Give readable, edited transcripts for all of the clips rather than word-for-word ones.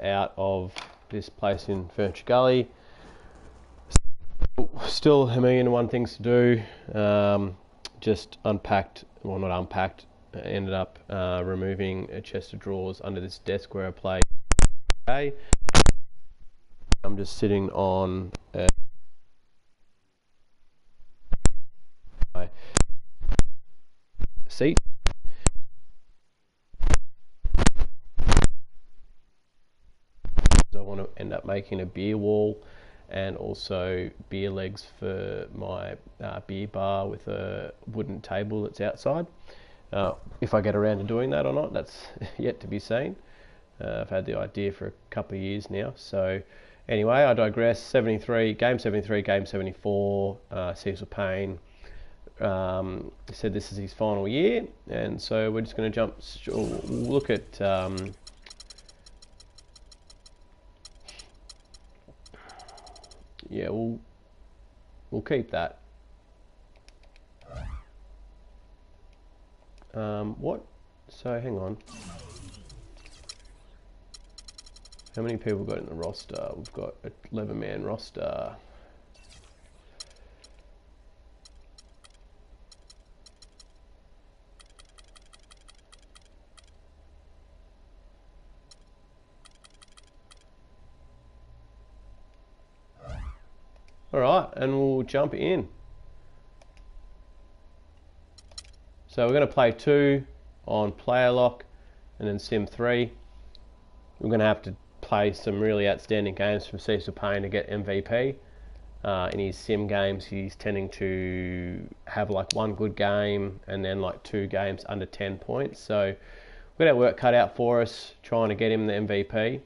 out of this place in Furniture Gully. Still a million and one things to do. Just unpacked, well, not unpacked, ended up removing a chest of drawers under this desk where I play. I'm just sitting on my seat. I want to end up making a beer wall and also beer legs for my beer bar with a wooden table that's outside. If I get around to doing that or not, that's yet to be seen. I've had the idea for a couple of years now. So anyway, I digress. Game 73, Game 74, Cecil Payne said this is his final year, and so we're just going to look at yeah, we'll keep that. What? So hang on. How many people got in the roster? We've got a 11-man roster. All right, and we'll jump in. So we're going to play 2 on player lock and then sim 3. We're going to have to play some really outstanding games from Cecil Payne to get MVP. In his sim games, he's tending to have like one good game and then like 2 games under 10 points. So we've got our work cut out for us trying to get him the MVP.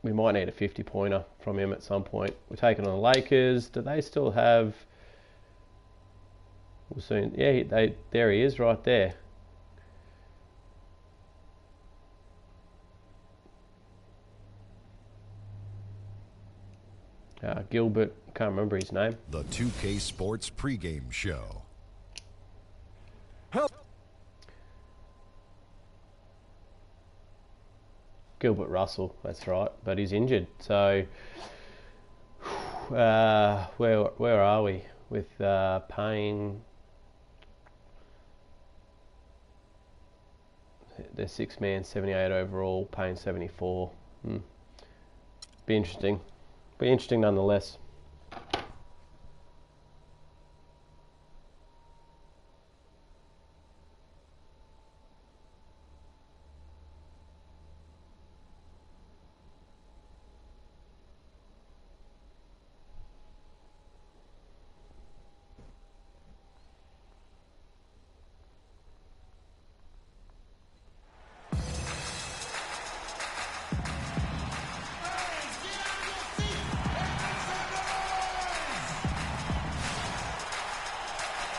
We might need a 50-pointer from him at some point. We're taking on the Lakers. Do they still have... We'll soon... Yeah, there he is right there. Gilbert, can't remember his name. The 2K Sports pregame show. Help. Gilbert Russell, that's right, but he's injured. So, where are we with Payne? They're 6-man, 78 overall. Payne 74. Be interesting. Be interesting nonetheless.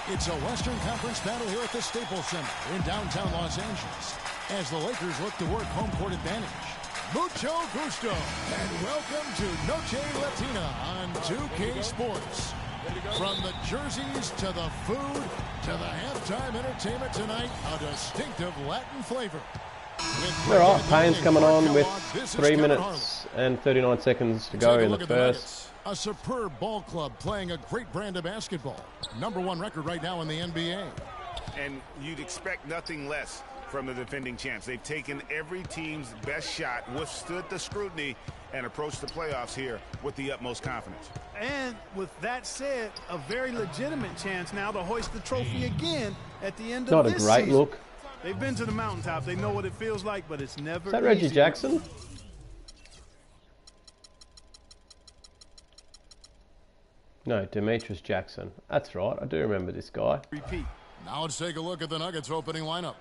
It's a Western Conference battle here at the Staples Center in downtown Los Angeles as the Lakers look to work home court advantage. Mucho gusto and welcome to Noche Latina on 2K Sports. From the jerseys to the food to the halftime entertainment tonight, a distinctive Latin flavor. All right, Payne's coming on with 3 minutes and 39 seconds to go in the first. A superb ball club playing a great brand of basketball. #1 record right now in the NBA. And you'd expect nothing less from the defending champs. They've taken every team's best shot, withstood the scrutiny, and approached the playoffs here with the utmost confidence. And with that said, a very legitimate chance now to hoist the trophy again at the end of this season. Not a great look. They've been to the mountaintop. They know what it feels like, but it's never Is that Reggie easy. Jackson? No, Demetrius Jackson. That's right. I do remember this guy. Repeat. Now let's take a look at the Nuggets opening lineup.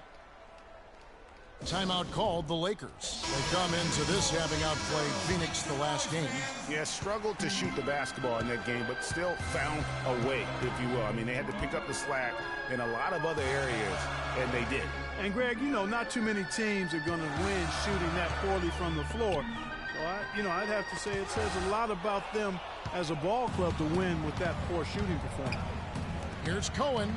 Timeout called the Lakers. They come into this having outplayed Phoenix the last game. Yeah, struggled to shoot the basketball in that game, but still found a way, if you will. I mean, they had to pick up the slack in a lot of other areas, and they did. And, Greg, you know, not too many teams are going to win shooting that poorly from the floor. So, I'd have to say it says a lot about them as a ball club to win with that poor shooting performance. Here's Cohen.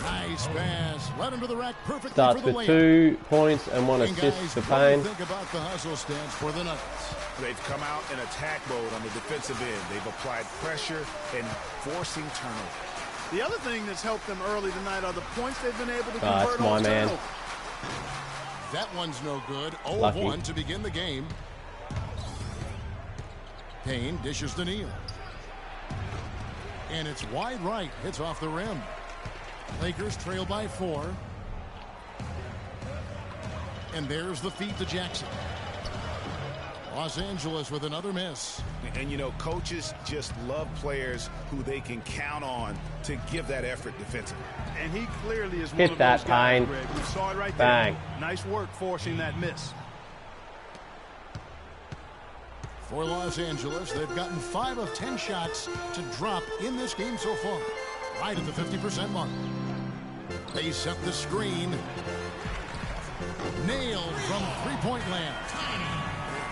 Nice pass. Led him to the rack perfectly Starts for the with layup. 2 points and 1 And assist guys, for what do you Payne. think about the hustle stance for the Nuggets? They've come out in attack mode on the defensive end. They've applied pressure and forcing turnover. The other thing that's helped them early tonight are the points they've been able to That's convert my on man. turnover. That one's no good. 0 of Lucky. 1 to begin the game. Payne dishes to Neal. And it's wide right. Hits off the rim. Lakers trail by 4. And there's the feed to Jackson. Los Angeles with another miss. And, you know, coaches just love players who they can count on to give that effort defensively. And he clearly is one Hit of that, those guys, Payne. Greg. We saw it right Bang. there. Nice work forcing that miss. For Los Angeles, they've gotten 5 of 10 shots to drop in this game so far. Right at the 50% mark. They set the screen. Nailed from three-point land.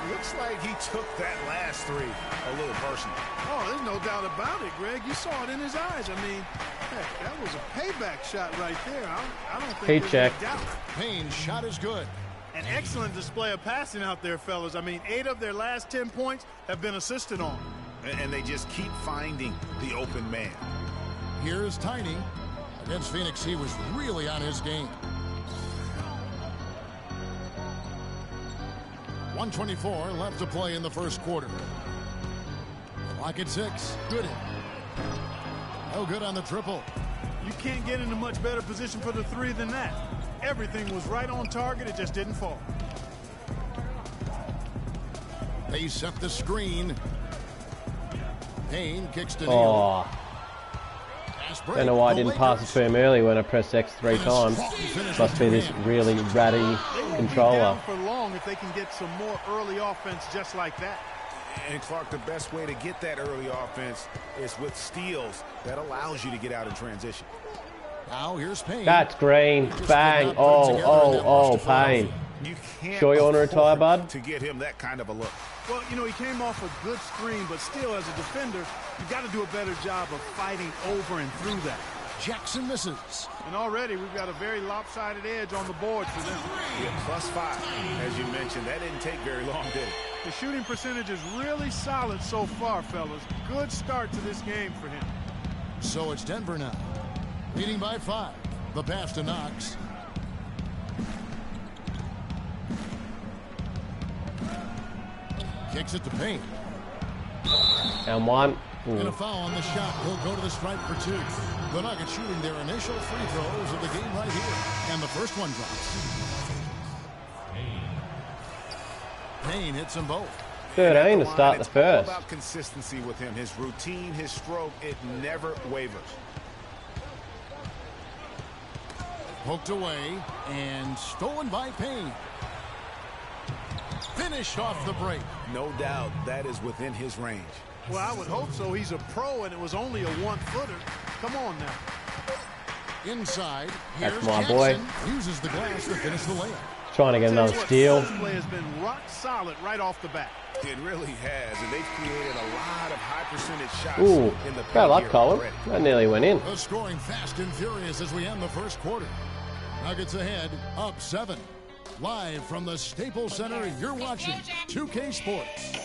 Looks like he took that last 3 a little personal. Oh, there's no doubt about it, Greg. You saw it in his eyes. I mean, heck, that was a payback shot right there. I don't think Hey, there's check. any doubt. Payne's shot is good. An excellent display of passing out there, fellas. I mean, 8 of their last 10 points have been assisted on. And they just keep finding the open man. Here's Tiny. Against Phoenix, he was really on his game. 1:24 left to play in the first quarter. Clock at 6. Good. No good on the triple. You can't get in a much better position for the 3 than that. Everything was right on target. It just didn't fall. They set the screen. Payne kicks to Neal. Oh, Fast break. don't know why I The didn't pass it Lakers. to him early when I pressed X 3 And a times. strong finish Must with be 2 this hands. really ratty They won't be controller. down for long if they can get some more early offense just like that. And Clark, the best way to get that early offense is with steals. That allows you to get out in transition. Now here's Payne. That's green. Just Bang. could not put it together in that rush to Payne. Philadelphia. You can't Sure you wanna retire, afford bud? to get him that kind of a look. Well, you know, he came off a good screen, but still, as a defender, you've got to do a better job of fighting over and through that. Jackson misses. And already, we've got a very lopsided edge on the board for them. Yeah, +5, as you mentioned. That didn't take very long, did it? The shooting percentage is really solid so far, fellas. Good start to this game for him. So it's Denver now. Leading by 5. The pass to Knox. Kicks it to Payne. And 1. And a foul on the shot. He'll go to the stripe for 2. The Nuggets shooting their initial free throws of the game right here. And the first one drops. Payne hits them both. 13 to start the It's all first. about consistency with him. His routine, his stroke, it never wavers. Poked away and stolen by Payne. Finish off the break. No doubt that is within his range. Well, I would hope so. He's a pro, and it was only a 1-footer. Come on now. Inside, That's here's my Jackson. boy. Uses the glass to finish the layup. Trying to get another Tell you steal. what, this play has been rock solid right off the bat. It really has, and they've created a lot of high percentage shots Ooh, in the bad paint luck, here Colin. already. That nearly went in. The scoring fast and furious as we end the first quarter. Nuggets ahead, up 7. Live from the Staples Center, you're watching 2K Sports.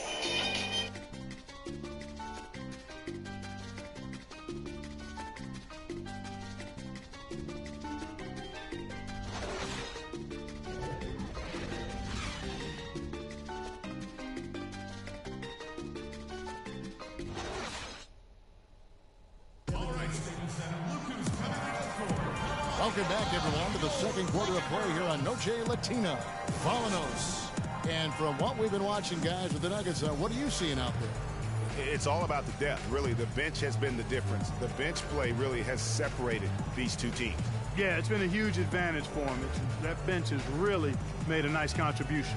Welcome back, everyone, to the second quarter of play here on Noche Latina. Vallanos. And from what we've been watching, guys, with the Nuggets, what are you seeing out there? It's all about the depth. Really, the bench has been the difference. The bench play really has separated these two teams. Yeah, it's been a huge advantage for him. That bench has really made a nice contribution.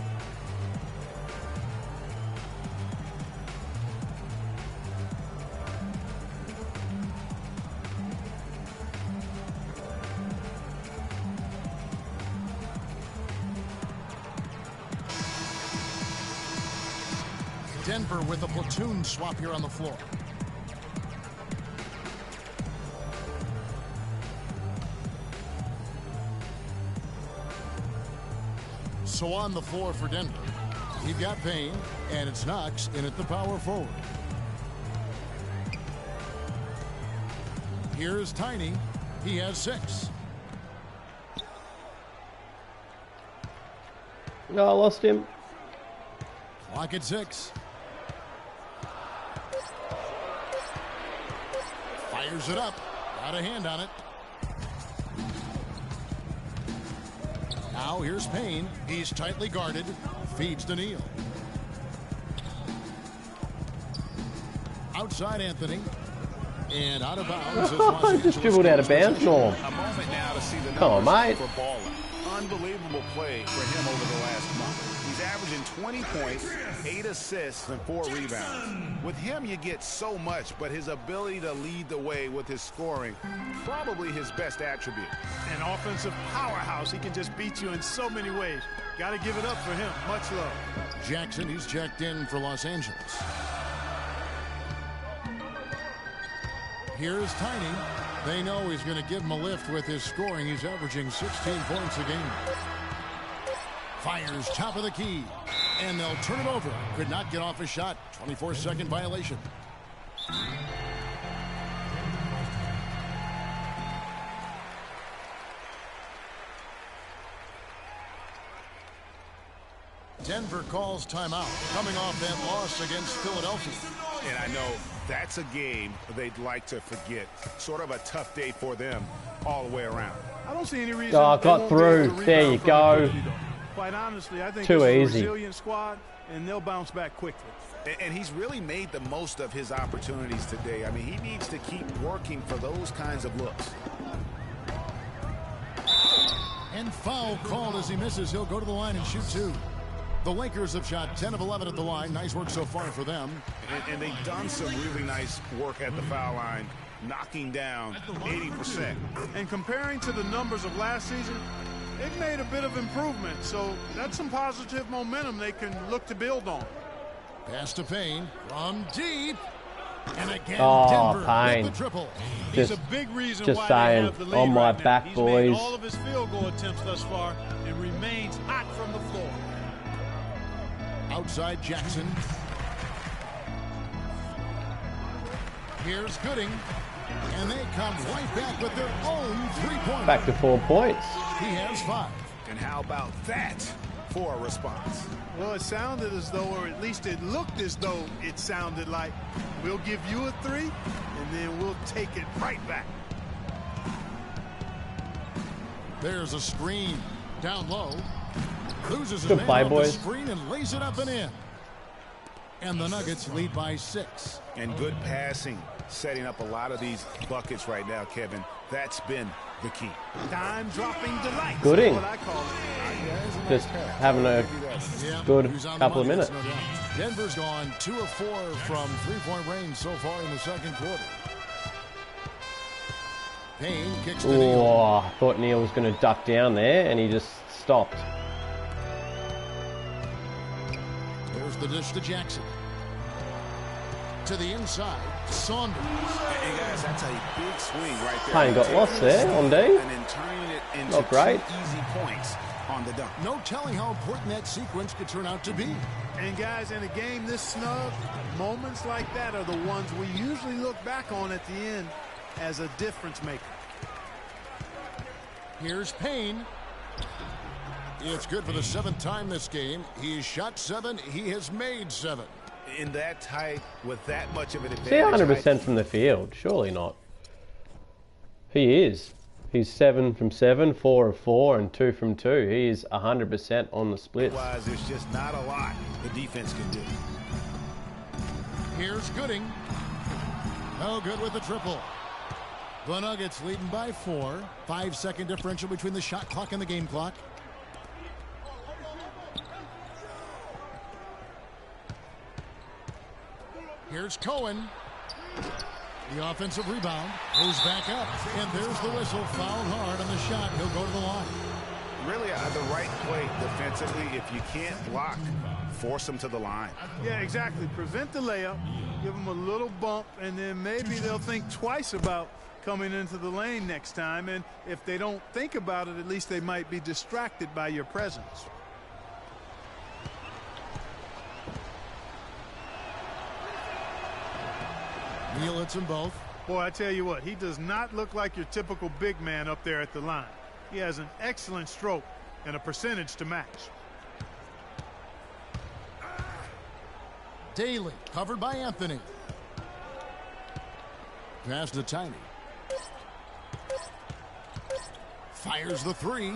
Denver with a platoon swap here on the floor. So on the floor for Denver, you've got Payne, and it's Knox in at the power forward. Here's Tiny. He has 6. No, I lost him. Clock at 6. Fires it up. Got a hand on it. Now here's Payne. He's tightly guarded. Feeds to Neal. Outside Anthony. And out of bounds. Just dribbled out of bounds, Norm. A moment now to see the Come on, mate. for Baller. Unbelievable play for him over the last month. He's averaging 20 points, 8 assists, and 4 rebounds. With him, you get so much, but his ability to lead the way with his scoring, probably his best attribute. An offensive powerhouse. He can just beat you in so many ways. Got to give it up for him. Much love. Jackson, he's checked in for Los Angeles. Here's Tiny. They know he's going to give him a lift with his scoring. He's averaging 16 points a game. Fires top of the key. And they'll turn it over. Could not get off a shot. 24-second violation. Denver calls timeout, coming off that loss against Philadelphia. And I know that's a game they'd like to forget. Sort of a tough day for them all the way around. I don't see any reason. Oh, they got won't through. be able to There rebound you from go. it quickly, though. Quite honestly, I think Too this is a easy. resilient squad, and they'll bounce back quickly. And he's really made the most of his opportunities today. I mean, he needs to keep working for those kinds of looks. And foul called as he misses. He'll go to the line and shoot 2. The Lakers have shot 10 of 11 at the line. Nice work so far for them. And they've done some really nice work at the foul line, knocking down 80%. And comparing to the numbers of last season, they've made a bit of improvement. So that's some positive momentum they can look to build on. Pass to Payne from deep. And again, Oh, Denver Payne. with the triple. He's Just- a big reason just why saying, they have the lead on my right now. back, He's boys. made all of his field goal attempts thus far and remains hot from the floor. Outside Jackson. Here's Gooding. And they come right back with their own three-pointer. Back to 4 points. He has 5. And how about that for a response? Well, it sounded as though, or at least it looked as though it sounded like, we'll give you a 3, and then we'll take it right back. There's a screen down low. Loses his Good man play, off the boys. screen and lays it up and in. And the Nuggets lead by 6. And good passing, setting up a lot of these buckets right now, Kevin. That's been the key. Time-dropping delight. Gooding. That's what I call it. Just having a Yeah, good he's on the couple of money, minutes. that's no doubt. Denver's gone 2 of 4 from three-point range so far in the second quarter. Payne kicks to Neal. Oh, I thought Neal was going to duck down there, and he just stopped. There's the dish to Jackson. To the inside, Saunders. And guys, that's a big swing right there. Payne got lost there on D. And then turning it into Not great. 2 easy points on the dunk. No telling how important that sequence could turn out to be. And guys, in a game this snug, moments like that are the ones we usually look back on at the end as a difference maker. Here's Payne. It's good for the 7th time this game. He's shot 7. He has made 7. In that tight, with that much of an advantage. See, 100% from the field. Surely not. He is. He's 7 from 7, 4 of 4, and 2 from 2. He is 100% on the splits. Otherwise, there's just not a lot the defense can do. Here's Gooding. No good with the triple. The Nuggets leading by 4. 5-second differential between the shot clock and the game clock. Here's Cohen. The offensive rebound goes back up, and there's the whistle. Fouled hard on the shot. He'll go to the line. Really, the right play defensively. If you can't block, force them to the line. Yeah, exactly. Prevent the layup, give them a little bump, and then maybe they'll think twice about coming into the lane next time. And if they don't think about it, at least they might be distracted by your presence. Neal hits them both. Boy, I tell you what, he does not look like your typical big man up there at the line. He has an excellent stroke and a percentage to match. Daly covered by Anthony. Pass to Tiny. Fires the three.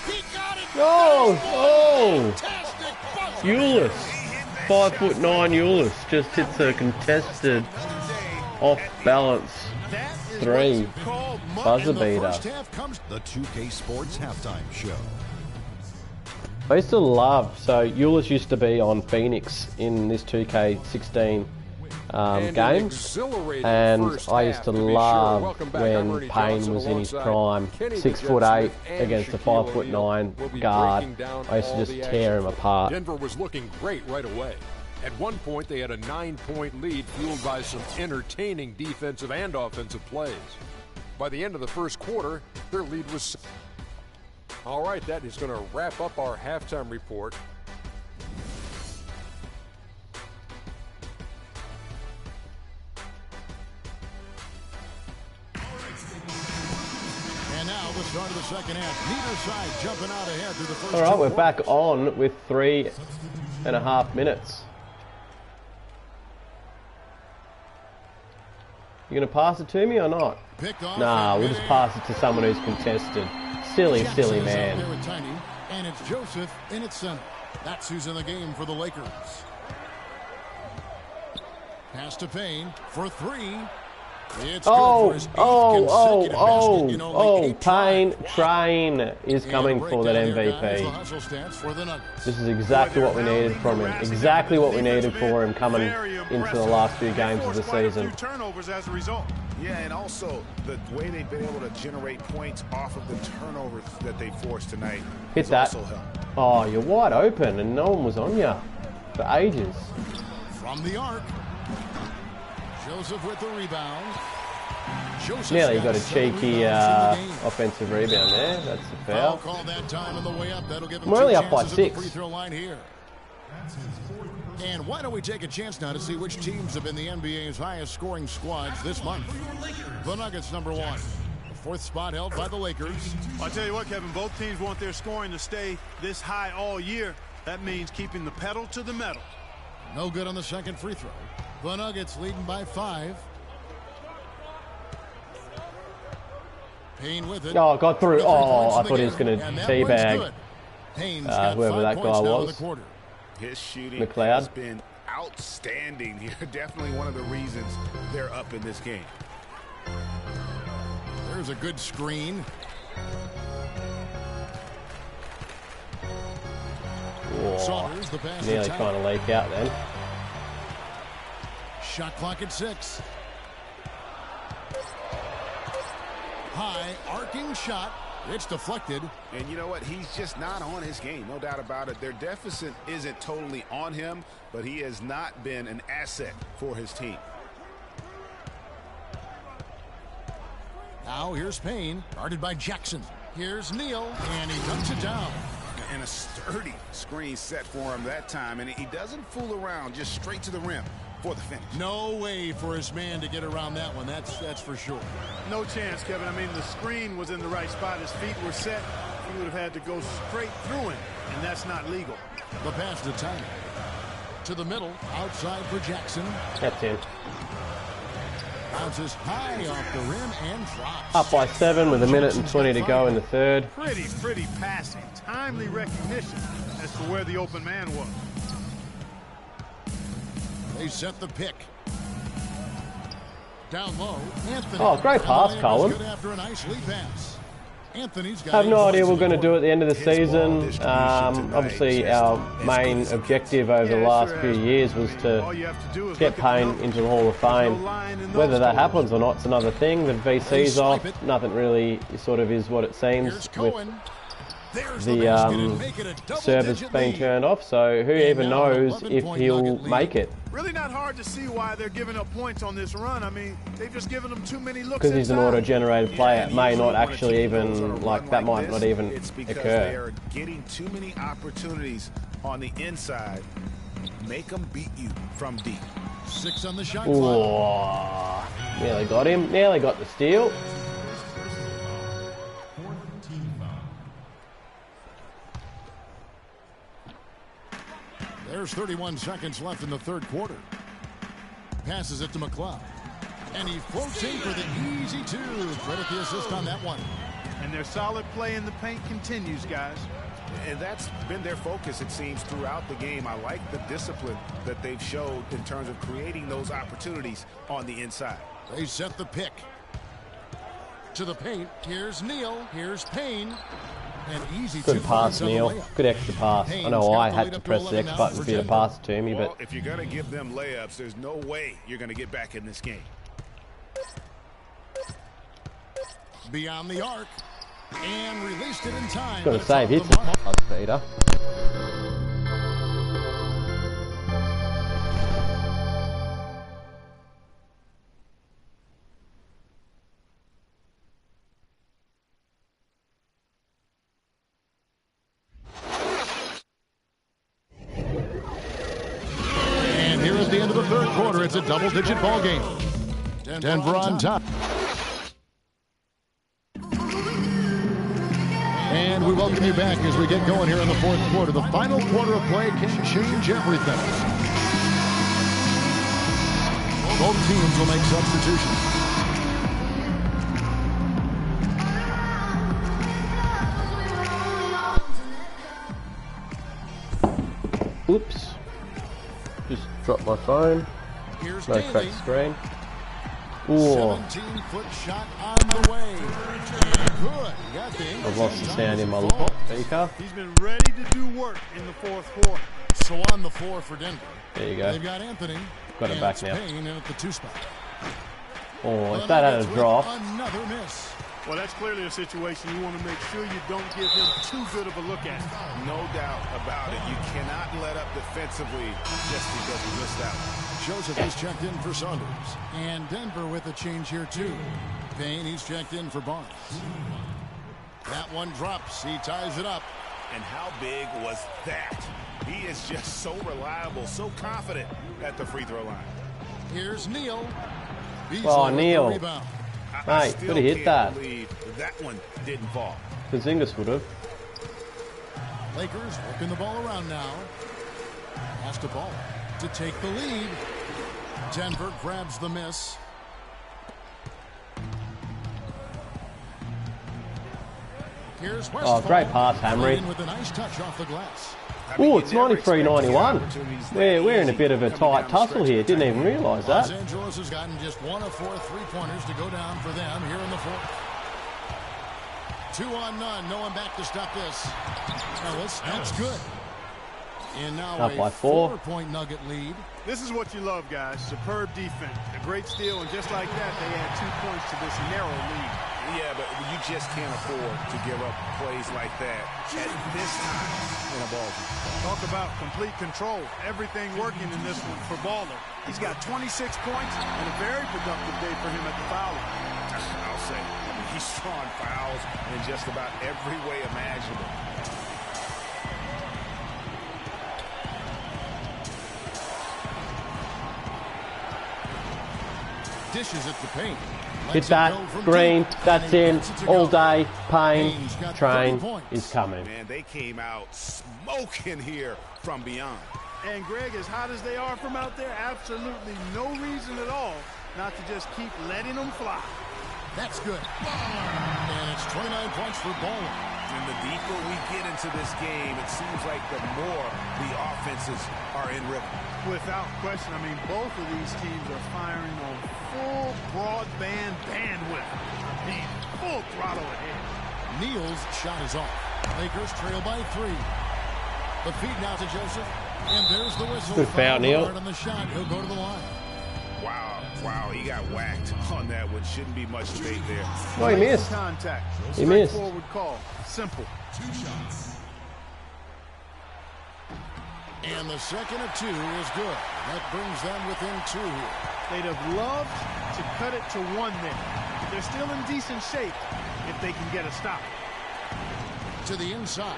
He got it. Oh! Fantastic buzzer. Ulis. 5'9" Ulis just hits a contested off balance three. Buzzer beater. The 2K Sports Halftime Show. I used to love, so Eulis used to be on Phoenix in this 2K16 game, and I used to love when Payne was in his prime, 6'8" against a 5'9" guard. I used to just tear him apart. Denver was looking great right away. At one point, they had a 9-point lead fueled by some entertaining defensive and offensive plays. By the end of the first quarter, their lead was... All right, that is going to wrap up our halftime report. And now the start of the second half. Neither side jumping out ahead through the first. All right, we're two back on with 3.5 minutes. You gonna pass it to me or not? Nah, we'll just pass it to someone who's contested. Silly man. There with Tiny, and it's Joseph in its center. That's who's in the game for the Lakers. Pass to Payne for three. It's Oh, good for his 8th consecutive basket in only 8 Payne tries. Train is And coming a for that breakdown here, guys, the MVP. hustle stats for the Nuggets. This is exactly what we needed from him. Exactly what we needed for him coming into the last few games of the season. Turnovers as a result. Yeah, and also the way they've been able to generate points off of the turnovers that they forced tonight. Hit that. Also helped. Oh, you're wide open and no one was on you for ages. From the arc. Joseph with the rebound. Joseph's Nearly got a 7 cheeky rebounds in the game. offensive rebound there. That's a Foul foul. call that time on the way up. That'll give him We're two only up by chances at the 6. free throw line here. And why don't we take a chance now to see which teams have been the NBA's highest scoring squads this month? The Nuggets #1. The 4th spot held by the Lakers. I'll tell you what, Kevin, both teams want their scoring to stay this high all year. That means keeping the pedal to the metal. No good on the second free throw. The Nuggets leading by 5. Payne with it. Oh, got through. The 3 Oh, points I in the thought he was game, going to and that one's teabag good. Payne's got whoever 5 that guy points now in the was. quarter. His shooting McLeod. has been outstanding here. Definitely one of the reasons they're up in this game. There's a good screen. Saunders, the pass to Nearly Towns. trying to leak out then. Shot clock at 6. High arcing shot. It's deflected. And you know what? He's just not on his game. No doubt about it. Their deficit isn't totally on him, but he has not been an asset for his team. Now here's Payne, guarded by Jackson. Here's Neal, and he ducks it down. And a sturdy screen set for him that time. And he doesn't fool around, just straight to the rim for the finish. No way for his man to get around that one. That's for sure. No chance, Kevin. I mean, the screen was in the right spot. His feet were set. He would have had to go straight through him, and that's not legal. The pass to Tiny. To the middle, outside for Jackson. That's in. Bounces high off the rim and drops. Up by 7 with 1:20 to go in the third. Pretty passing. Timely recognition as to where the open man was. They set the pick. Down low, Anthony. Oh, great pass, Layup is Colin. good after a nice lead pass. Anthony's got Have no 8 idea points what we're in going to the do at the end of the His ball season. distribution tonight Obviously, just our as main good as objective over the Yeah, last sure few has. years was All to you have to do is get look at the Payne numbers. into the Hall of There's no Fame. line in those Whether that scores. happens or not, it's another thing. The VC's off. swipe it. Nothing really sort of is what it seems Here's with Cohen. There's the basket and make it a service double-digit being lead. turned off. So who And even now an knows if 11-point he'll Nugget lead. make it? Really not hard to see why they're giving up points on this run. I mean, they've just given them too many looks. Because he's an inside. auto-generated player. It may Usually not when a actually team goes on a even, run like, that might this, not even it's because occur. they are getting too many opportunities on the inside. Make them beat you from deep. 6 on the shot clock. Oh, nearly got him. Nearly got the steal. There's 31 seconds left in the third quarter. Passes it to McCloud. And he floats in for the easy 2. Credit the assist on that one. And their solid play in the paint continues, guys. And that's been their focus, it seems, throughout the game. I like the discipline that they've showed in terms of creating those opportunities on the inside. They set the pick. To the paint. Here's Neal. Here's Payne. An easy Good pass, Neal. Good extra pass. I know I had to press the X button for you to pass it to me, Well, but if you're going to give them layups, there's no way you're going to get back in this game. Beyond the arc. And released it in time. got to save hits. Peter. And here is the end of the third quarter. It's a double-digit ball game. Denver on top. And we welcome you back as we get going here in the fourth quarter. The final quarter of play can change everything. Both teams will make substitutions. Oops. Just dropped my phone. Here's No Daly. cracked screen. Ooh. 17-foot shot on the way. And good. Got the I've lost the sound in my ball. speaker. He's been ready to do work in the fourth quarter. So on the floor for Denver. There you go. They've got Anthony. Got it and back it's now. Payne in at the 2 spot. Oh, if that had a drop. Another miss. Well, that's clearly a situation you want to make sure you don't give him too good of a look at. No doubt about it. You cannot let up defensively just because he missed out. Joseph is checked in for Saunders. And Denver with a change here, too. Payne, he's checked in for Barnes. That one drops. He ties it up. And how big was that? He is just so reliable, so confident at the free throw line. Here's Neal. Oh, Neal. Rebound. I Mate, still could have hit can't that. believe that one didn't fall. Porzingis would have. Lakers working the ball around now. Has to ball to take the lead. Denver grabs the miss. Here's Westfall. Oh, great pass, Hamry. With a nice touch off the glass. Oh, it's 93-91. We're in a bit of a tight tussle here. Didn't even realise Los that. Angeles has gotten just 1 of 4 3-pointers to go down for them here in the fourth. 2 on none. No one back to stop this. Ellis, that's good. And now Up by 4. 4-point Nugget lead. This is what you love, guys. Superb defense. A great steal, and just like that, they add 2 points to this narrow lead. Yeah, but you just can't afford to give up plays like that at this time in a ball game. Talk about complete control. Everything working in this one for Baller. He's got 26 points and a very productive day for him at the foul line. I'll say, he's drawing fouls in just about every way imaginable. Dishes it to Payne. Hit that. Green. That's in. All day. Payne. Train is coming. Man, they came out smoking here from beyond. And Greg, as hot as they are from out there, absolutely no reason at all not to just keep letting them fly. That's good. And it's 29 points for Baller. And the deeper we get into this game, it seems like the more the offenses are in rhythm. Without question, I mean, both of these teams are firing on full broadband bandwidth. I mean, full throttle ahead. Neal's shot is off. Lakers trail by 3. The feed now to Joseph. And there's the whistle. Good foul, Neal. On the shot, he'll go to the line. Wow, he got whacked on that one. Shouldn't be much debate there. Oh, he missed. Contact. He missed. Straightforward call. Simple. 2 shots. And the second of 2 is good. That brings them within 2 here. They'd have loved to cut it to 1 there. They're still in decent shape if they can get a stop. To the inside.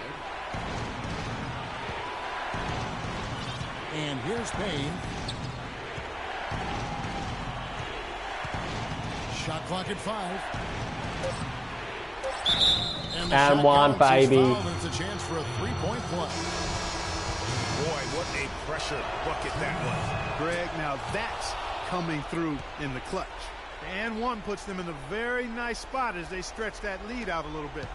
And here's Payne. Shot clock at 5. And one, baby. It's a chance for a three-point play. Boy, what a pressure bucket that was. Greg, now that's coming through in the clutch. And one puts them in a very nice spot as they stretch that lead out a little bit.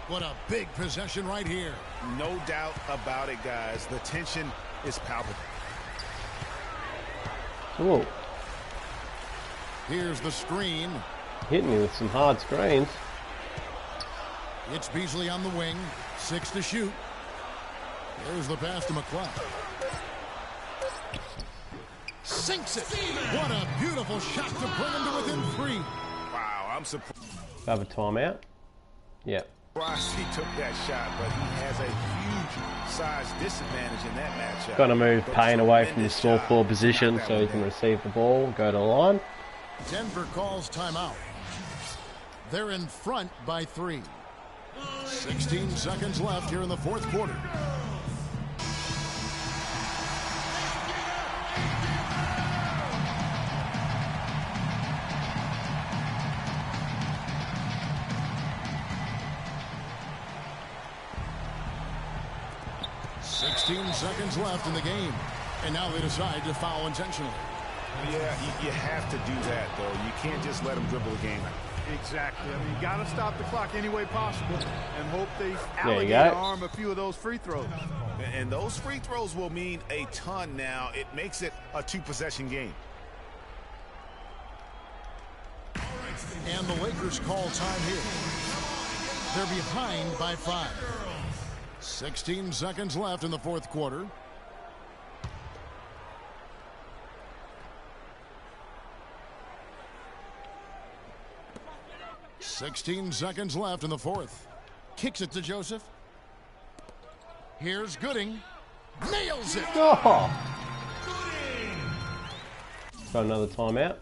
What a big possession right here. No doubt about it, guys. The tension is palpable. Ooh, Here's the screen. hitting me with some hard screens. It's Beasley on the wing. 6 to shoot. There's the pass to McCloud. Sinks it. What a beautiful shot to bring him to within 3. Wow, I'm surprised Have a timeout. Yep. he took that shot, but he has a huge size disadvantage in that matchup. Going to move Payne away from the small Tremendous forward job position to knock so that he one can down. receive the ball, go to the line. Denver calls timeout. They're in front by 3. 16 seconds left here in the fourth quarter. Seconds left in the game, and now they decide to foul intentionally. Yeah, you have to do that, though. You can't just let them dribble the game out. Exactly. I mean, you got to stop the clock any way possible and hope they you alligator go. arm a few of those free throws. And those free throws will mean a ton now. It makes it a 2-possession game. And the Lakers call time here. They're behind by 5. 16 seconds left in the fourth quarter. Sixteen seconds left in the fourth. Kicks it to Joseph. Here's Gooding. Nails it. Oh. Got another timeout.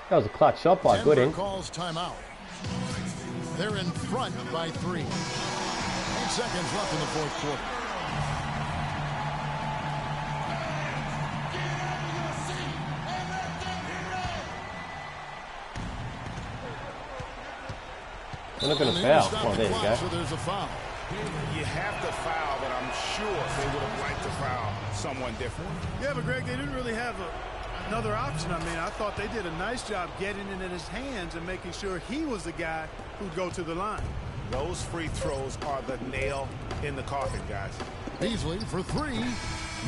That was a clutch shot by Denver Gooding. calls timeout. They're in front by 3. 8 seconds left in the fourth quarter. They're not going to Unable foul. stop Oh, the there you clock, go. So there's a foul. You have to foul, but I'm sure they would have liked to foul someone different. Yeah, but Greg, they didn't really have another option. I mean, I thought they did a nice job getting it in his hands and making sure he was the guy who'd go to the line. Those free throws are the nail in the coffin, guys. Beasley for 3.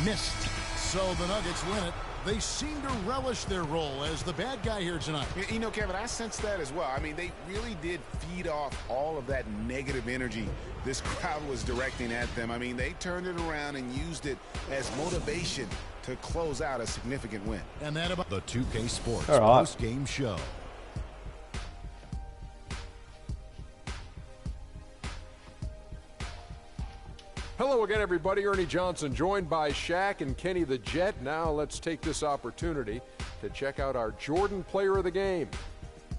Missed. So the Nuggets win it. They seem to relish their role as the bad guy here tonight. You know, Kevin, I sense that as well. I mean, they really did feed off all of that negative energy this crowd was directing at them. I mean, they turned it around and used it as motivation to close out a significant win. And that about The 2K Sports All right. post-game show. Hello again, everybody. Ernie Johnson, joined by Shaq and Kenny the Jet. Now let's take this opportunity to check out our Jordan player of the game.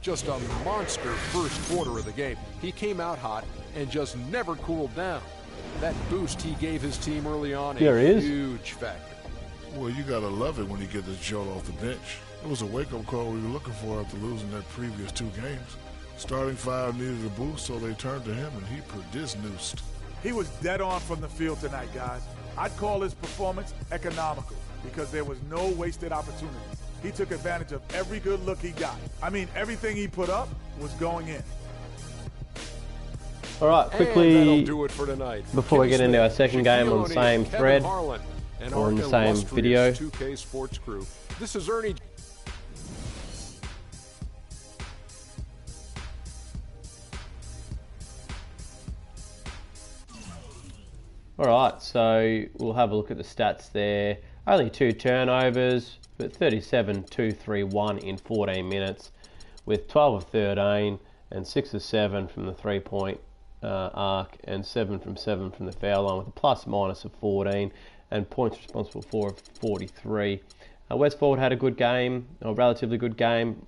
Just a monster first quarter of the game. He came out hot and just never cooled down. That boost he gave his team early on, There a he is. huge factor. Well, you got to love it when you get this jolt off the bench. It was a wake-up call we were looking for after losing their previous 2 games. Starting 5 needed a boost, so they turned to him, and he produced. He was dead on from the field tonight, guys. I'd call his performance economical because there was no wasted opportunity. He took advantage of every good look he got. I mean, everything he put up was going in. All right, And that'll quickly, do it for tonight. before we Kenny get into our Smith, second Shaquille game on the O'Neal, same Kevin thread, Harlan, and or our in the same illustrious video. 2K Sports crew. This is Ernie. All right, so we'll have a look at the stats there. Only 2 turnovers, but 37-2-3-1 in 14 minutes, with 12 of 13 and 6 of 7 from the three-point arc and 7 from the foul line, with a plus-minus of 14 and points responsible for of 43. Westford had a good game, a relatively good game.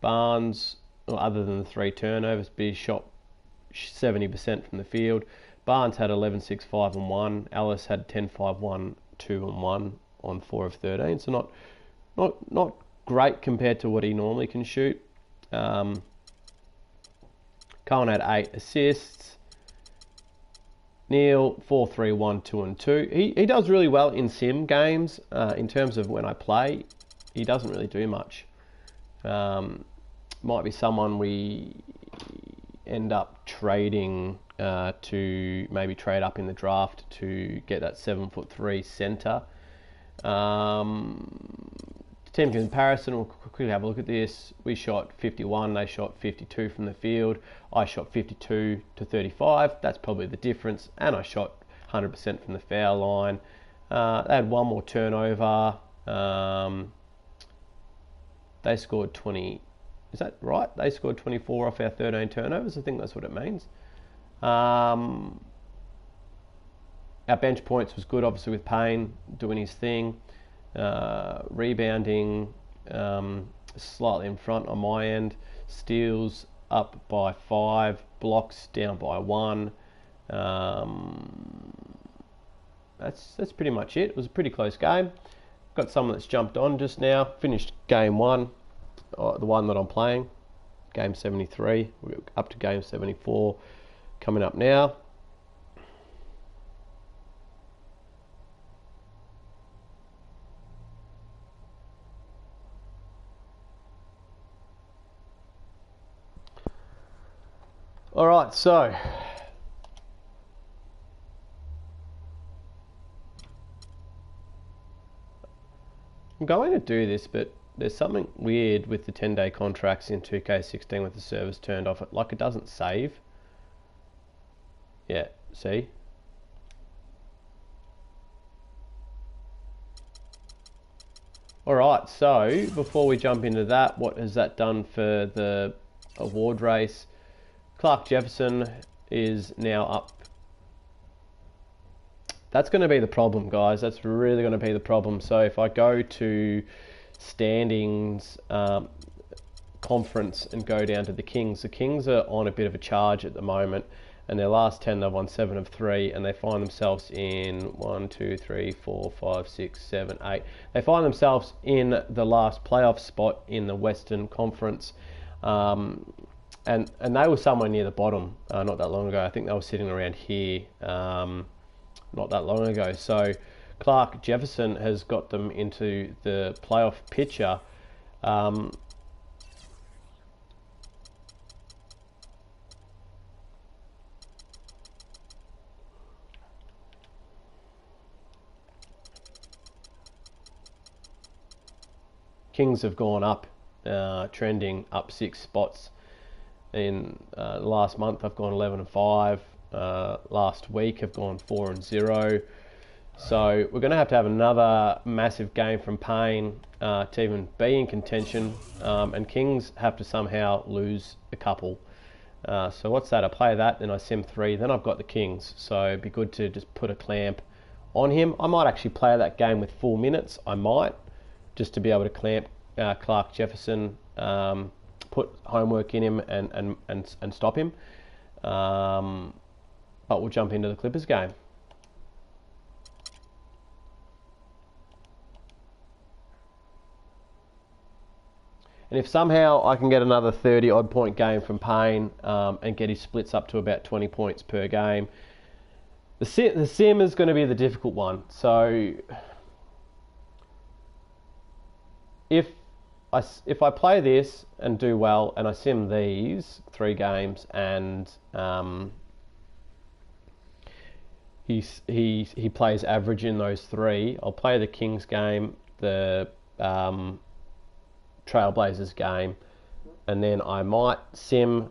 Barnes other than the 3 turnovers, but he shot 70% from the field. Barnes had 11, 6, 5 and 1. Ellis had 10, 5, 1, 2 and 1 on 4 of 13. So not great compared to what he normally can shoot. Cohen had 8 assists. Neil 4, 3, 1, 2 and 2. He does really well in sim games. In terms of when I play, he doesn't really do much. Might be someone we end up trading to maybe trade up in the draft to get that 7'3" centre. Team comparison, we'll quickly have a look at this. We shot 51, they shot 52 from the field. I shot 52 to 35, that's probably the difference. And I shot 100% from the foul line. They had one more turnover. They scored 20, is that right? They scored 24 off our 13 turnovers, I think that's what it means. Our bench points was good, obviously, with Payne doing his thing. Rebounding slightly in front on my end. Steals up by 5. Blocks down by 1. That's pretty much it. It was a pretty close game. Got someone that's jumped on just now. Finished game 1, the one that I'm playing. Game 73. We're up to game 74 coming up now. All right, so I'm going to do this, but there's something weird with the 10-day contracts in 2K16 with the servers turned off. Like, it doesn't save. Yeah, see? All right, so before we jump into that, what has that done for the award race? Clark Jefferson is now up. That's going to be the problem, guys. That's really going to be the problem. So if I go to standings conference and go down to the Kings are on a bit of a charge at the moment. And their last 10, they've won 7 of 3, and they find themselves in 1, 2, 3, 4, 5, 6, 7, 8. They find themselves in the last playoff spot in the Western Conference. And they were somewhere near the bottom not that long ago. I think they were sitting around here not that long ago. So Clark Jefferson has got them into the playoff picture. Kings have gone up, trending up 6 spots. In last month, I've gone 11 and 5. Last week, I've gone 4 and 0. So we're going to have another massive game from Payne to even be in contention. And Kings have to somehow lose a couple. So what's that? I play that, then I sim 3, then I've got the Kings. So it'd be good to just put a clamp on him. I might actually play that game with full minutes. I might, just to be able to clamp Clark Jefferson. Put homework in him and stop him. But we'll jump into the Clippers game. And if somehow I can get another 30 odd point game from Payne and get his splits up to about 20 points per game, the sim is going to be the difficult one. So if I play this and do well, and I sim these 3 games, and he plays average in those 3, I'll play the Kings game, the Trailblazers game, and then I might sim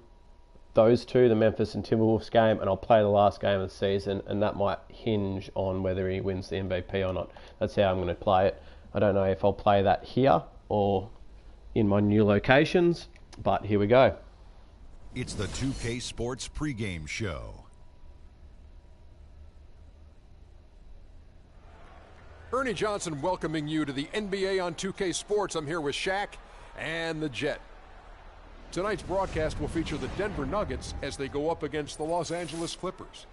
those 2, the Memphis and Timberwolves game, and I'll play the last game of the season, and that might hinge on whether he wins the MVP or not. That's how I'm going to play it. I don't know if I'll play that here or in my new locations, but here we go. It's the 2K Sports pregame show. Ernie Johnson welcoming you to the NBA on 2K Sports. I'm here with Shaq and the Jet. Tonight's broadcast will feature the Denver Nuggets as they go up against the Los Angeles Clippers.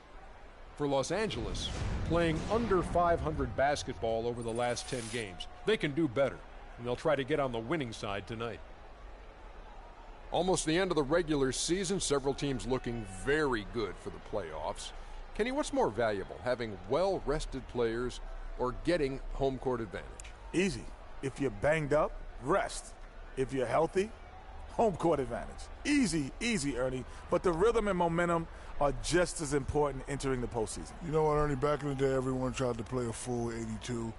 For Los Angeles, playing under 500 basketball over the last 10 games, they can do better, and they'll try to get on the winning side tonight. Almost the end of the regular season, several teams looking very good for the playoffs. Kenny, what's more valuable, having well-rested players or getting home court advantage? Easy. If you're banged up, rest. If you're healthy, home court advantage. Easy, easy, Ernie. But the rhythm and momentum are just as important entering the postseason. You know what, Ernie? Back in the day, everyone tried to play a full 82.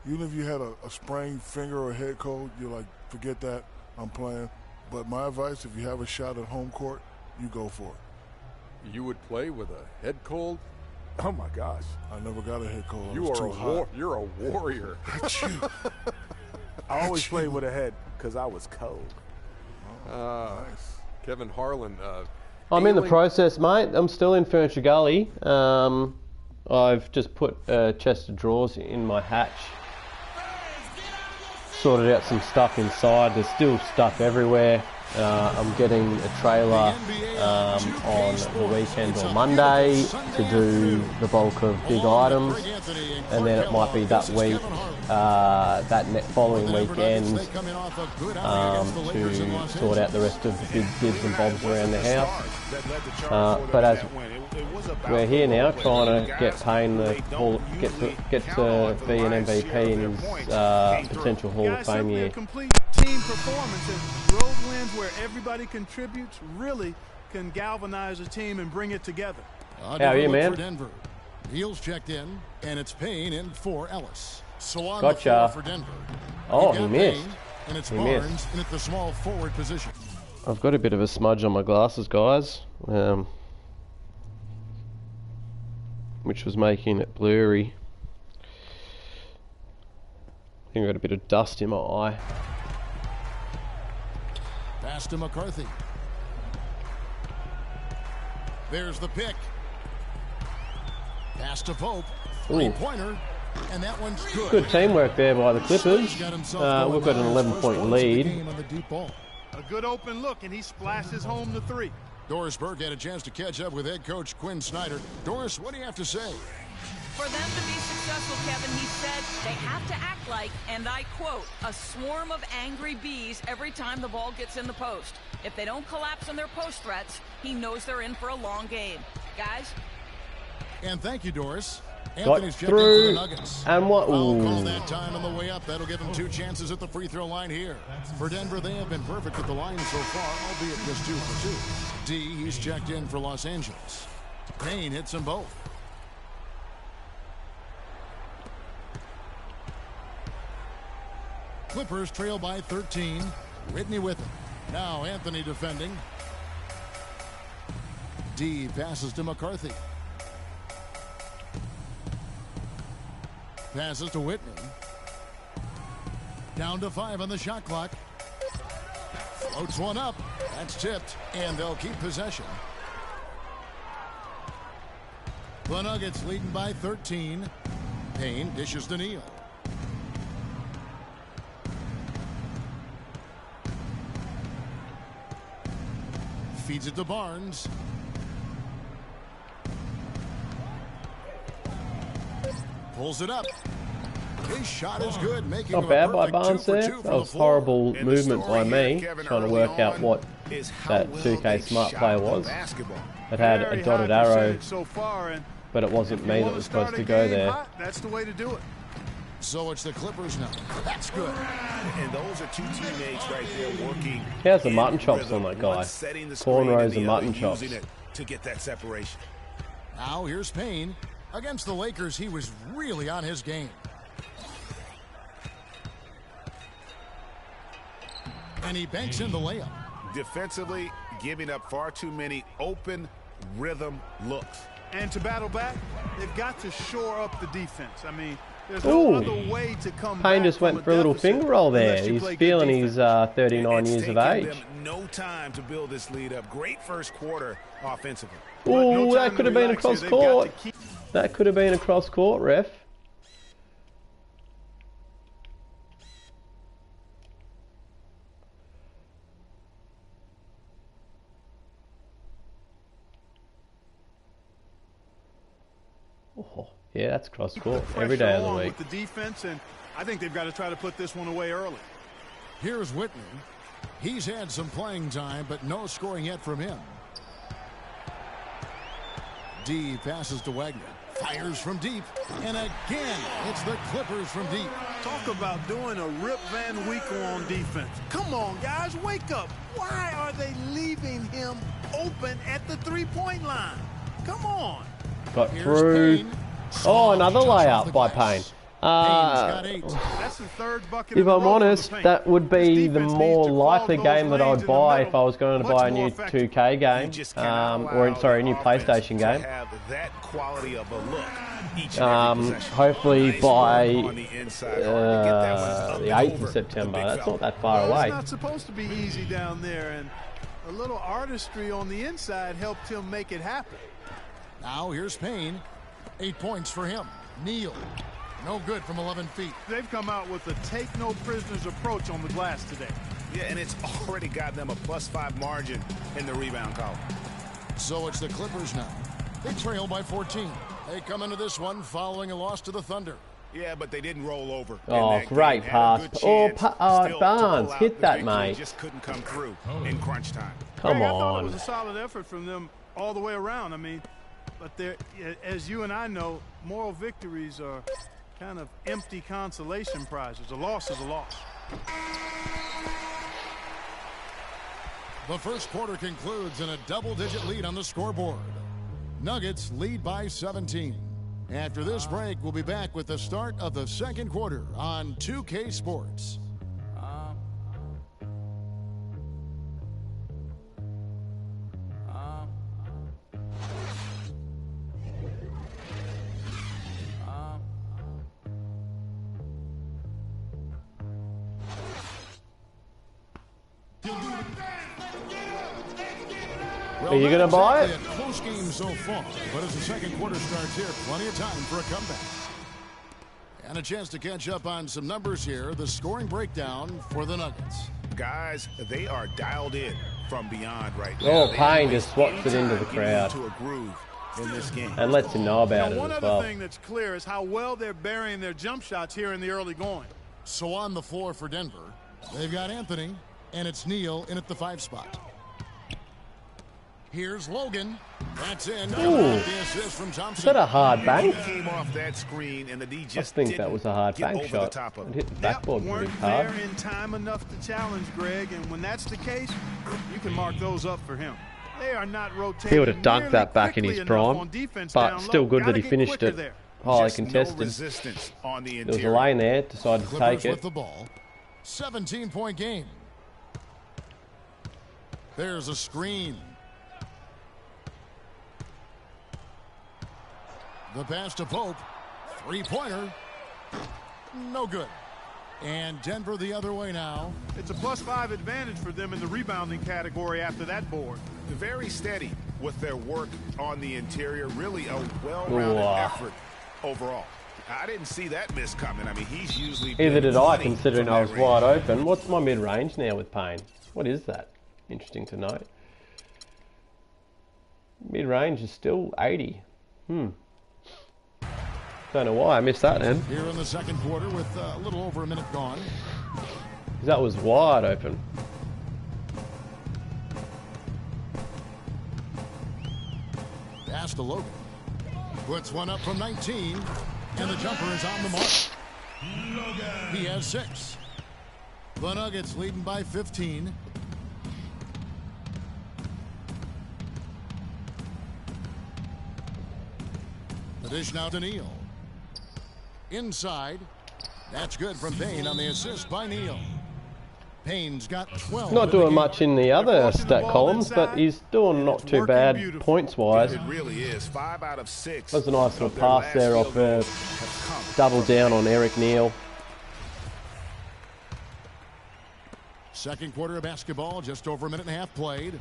Even if you had a sprained finger or head cold, you're like, forget that, I'm playing. But my advice, if you have a shot at home court, you go for it. You would play with a head cold? Oh, my gosh. I never got a head cold. You're a warrior. I always played with a head because I was cold. Nice. Kevin Harlan. I'm in the process, mate. I'm still in Furniture Gully. I've just put a chest of drawers in my hatch. Sorted out some stuff inside. There's still stuff everywhere. I'm getting a trailer on the weekend or Monday to do the bulk of big items, and then it might be that week, following weekend, to sort out the rest of the big bits and bobs around the house. But as we're here now, trying to get Payne get to be an MVP in his potential Hall of Fame year. Team performance and road wins where everybody contributes really can galvanize a team and bring it together. How are you, man? For Denver. Heels checked in, and it's Payne in for Ellis. So on Gotcha. the floor for Denver. Oh, You've he got missed. Payne, and it's He Barnes missed. in at the small forward position. I've got a bit of a smudge on my glasses, guys, which was making it blurry. I think I've got a bit of dust in my eye. Pass to McCarthy. There's the pick. Pass to Pope. Three-pointer. And that one's good. Good teamwork there by the Clippers. We've got an 11-point lead. A good open look, and he splashes home the three. Doris Burke had a chance to catch up with head coach Quinn Snyder. Doris, what do you have to say? For them to be successful, Kevin, he said they have to act like, and I quote, a swarm of angry bees every time the ball gets in the post. If they don't collapse on their post threats, he knows they're in for a long game. Guys? And thank you, Doris. Got Anthony's through, checked in for the Nuggets. and what? Foul call Ooh. that time on the way up. That'll give them 2 chances at the free throw line here. For Denver, they have been perfect at the line so far, albeit just 2 for 2. D, he's checked in for Los Angeles. Payne hits them both. Clippers trail by 13. Whitney with him. Now Anthony defending. D passes to McCarthy. Passes to Whitney. Down to 5 on the shot clock. Floats one up. That's tipped, and they'll keep possession. The Nuggets leading by 13. Payne dishes to Neal. Feeds it to Barnes. Pulls it up. His shot is good, making Not him bad a by perfect Barnes 2 for there. 2 That from the was floor. horrible And the movement story by here, me, Kevin, trying to early work out on what is how that well 2K they smart shot play the was. basketball. It had Very a dotted high arrow, percentage so far, and but it wasn't if me you that want was to start supposed a to go game there. hot, that's the way to do it. So it's the Clippers now. That's good. And those are 2 teammates right there working. How's the in mutton chops rhythm. on that guy? One setting the screen Cornrows and the and other mutton chops. using it to get that separation. Now here's Payne. Against the Lakers, he was really on his game. And he banks in the layup. Defensively, giving up far too many open rhythm looks. And to battle back, they've got to shore up the defense. I mean, there's no Ooh. other way to come Payne back just from went for a little deficit finger roll there. unless you He's play good feeling defense. he's 39 It's years of taken age. them no time to build this lead up. Great first quarter offensively. But no Ooh, time that to could have been a relax here. cross They've got court. to keep- That could have been a cross court, ref. Oh, yeah, that's cross court The every day of the pressure on week. with the defense, and I think they've got to try to put this one away early. Here's Whitney. He's had some playing time, but no scoring yet from him. D passes to Wagner. Fires from deep. And again, it's the Clippers from deep. Talk about doing a Rip Van Winkle on defense. Come on, guys, wake up. Why are they leaving him open at the three-point line? Come on. Got through. Oh, another layup by Payne. That's the third bucket. If I'm honest, that would be the more likely game that I would buy if I was going to buy a new 2K game, or sorry, a new PlayStation game. Hopefully by the 8th of September. That's not that far away. It's not supposed to be easy down there, and a little artistry on the inside helped him make it happen. Now here's Payne. 8 points for him. Neal. No good from 11 feet. They've come out with a take-no-prisoners approach on the glass today. Yeah, and it's already got them a +5 margin in the rebound column. So it's the Clippers now. They trail by 14. They come into this one following a loss to the Thunder. Yeah, but they didn't roll over. Oh, great pass. Barnes, hit that, mate. Just couldn't come through in crunch time. Come I thought it on. was a solid effort from them all the way around. I mean, but as you and I know, moral victories are kind of empty consolation prizes. A loss is a loss. The first quarter concludes in a double-digit lead on the scoreboard. Nuggets lead by 17. After this break, we'll be back with the start of the second quarter on 2K Sports. Are you going to buy it? A close game so far, but as the second quarter starts here, plenty of time for a comeback. And a chance to catch up on some numbers here. The scoring breakdown for the Nuggets. Guys, they are dialed in from beyond right now. Oh, Payne just swats it into the crowd to a groove in this game. and lets him know about it One as other well. thing that's clear is how well they're burying their jump shots here in the early going. So on the floor for Denver, they've got Anthony, and it's Neal in at the 5 spot. Here's Logan. That's in. Ooh. The assist from Thompson. Is that a hard bank? Came off that screen and the D I just think that was a hard bank shot. It hit the backboard pretty weren't hard. there in time enough to challenge Greg, and when that's the case, you can mark those up for him. They are not rotating. He would have dunked nearly that back in his quickly enough prime, on defense but down still low. good that Gotta he get finished quicker it. there. Highly just no contested. resistance on the There was a interior. lane there, decided to Clippers take with it. the ball. 17-point game. There's a screen. The pass to Pope. Three-pointer. No good. And Denver the other way now. It's a +5 advantage for them in the rebounding category after that board. Very steady with their work on the interior. Really a well-rounded effort overall. I didn't see that miss coming. I mean, he's usually Either did I, plenty considering from I that was range. wide open. What's my mid-range now with Payne? What is that? Interesting to know. Mid-range is still 80. Don't know why I missed that then. Here in the second quarter with a little over a minute gone. That was wide open. Pass to Logan. Puts one up from 19. And the jumper is on the mark. He has 6. The Nuggets leading by 15. The dish now to Neal. Inside. That's good from Payne on the assist by Neal. Payne's got 12. Not doing much in the other forcing the stat ball columns, inside, but he's doing and not it's too working bad beautiful. points-wise. It really is. 5 out of 6. That was a nice little of their pass last there off field goals have come double from down Payne. on Eric Neal. Second quarter of basketball, just over a minute and a half played.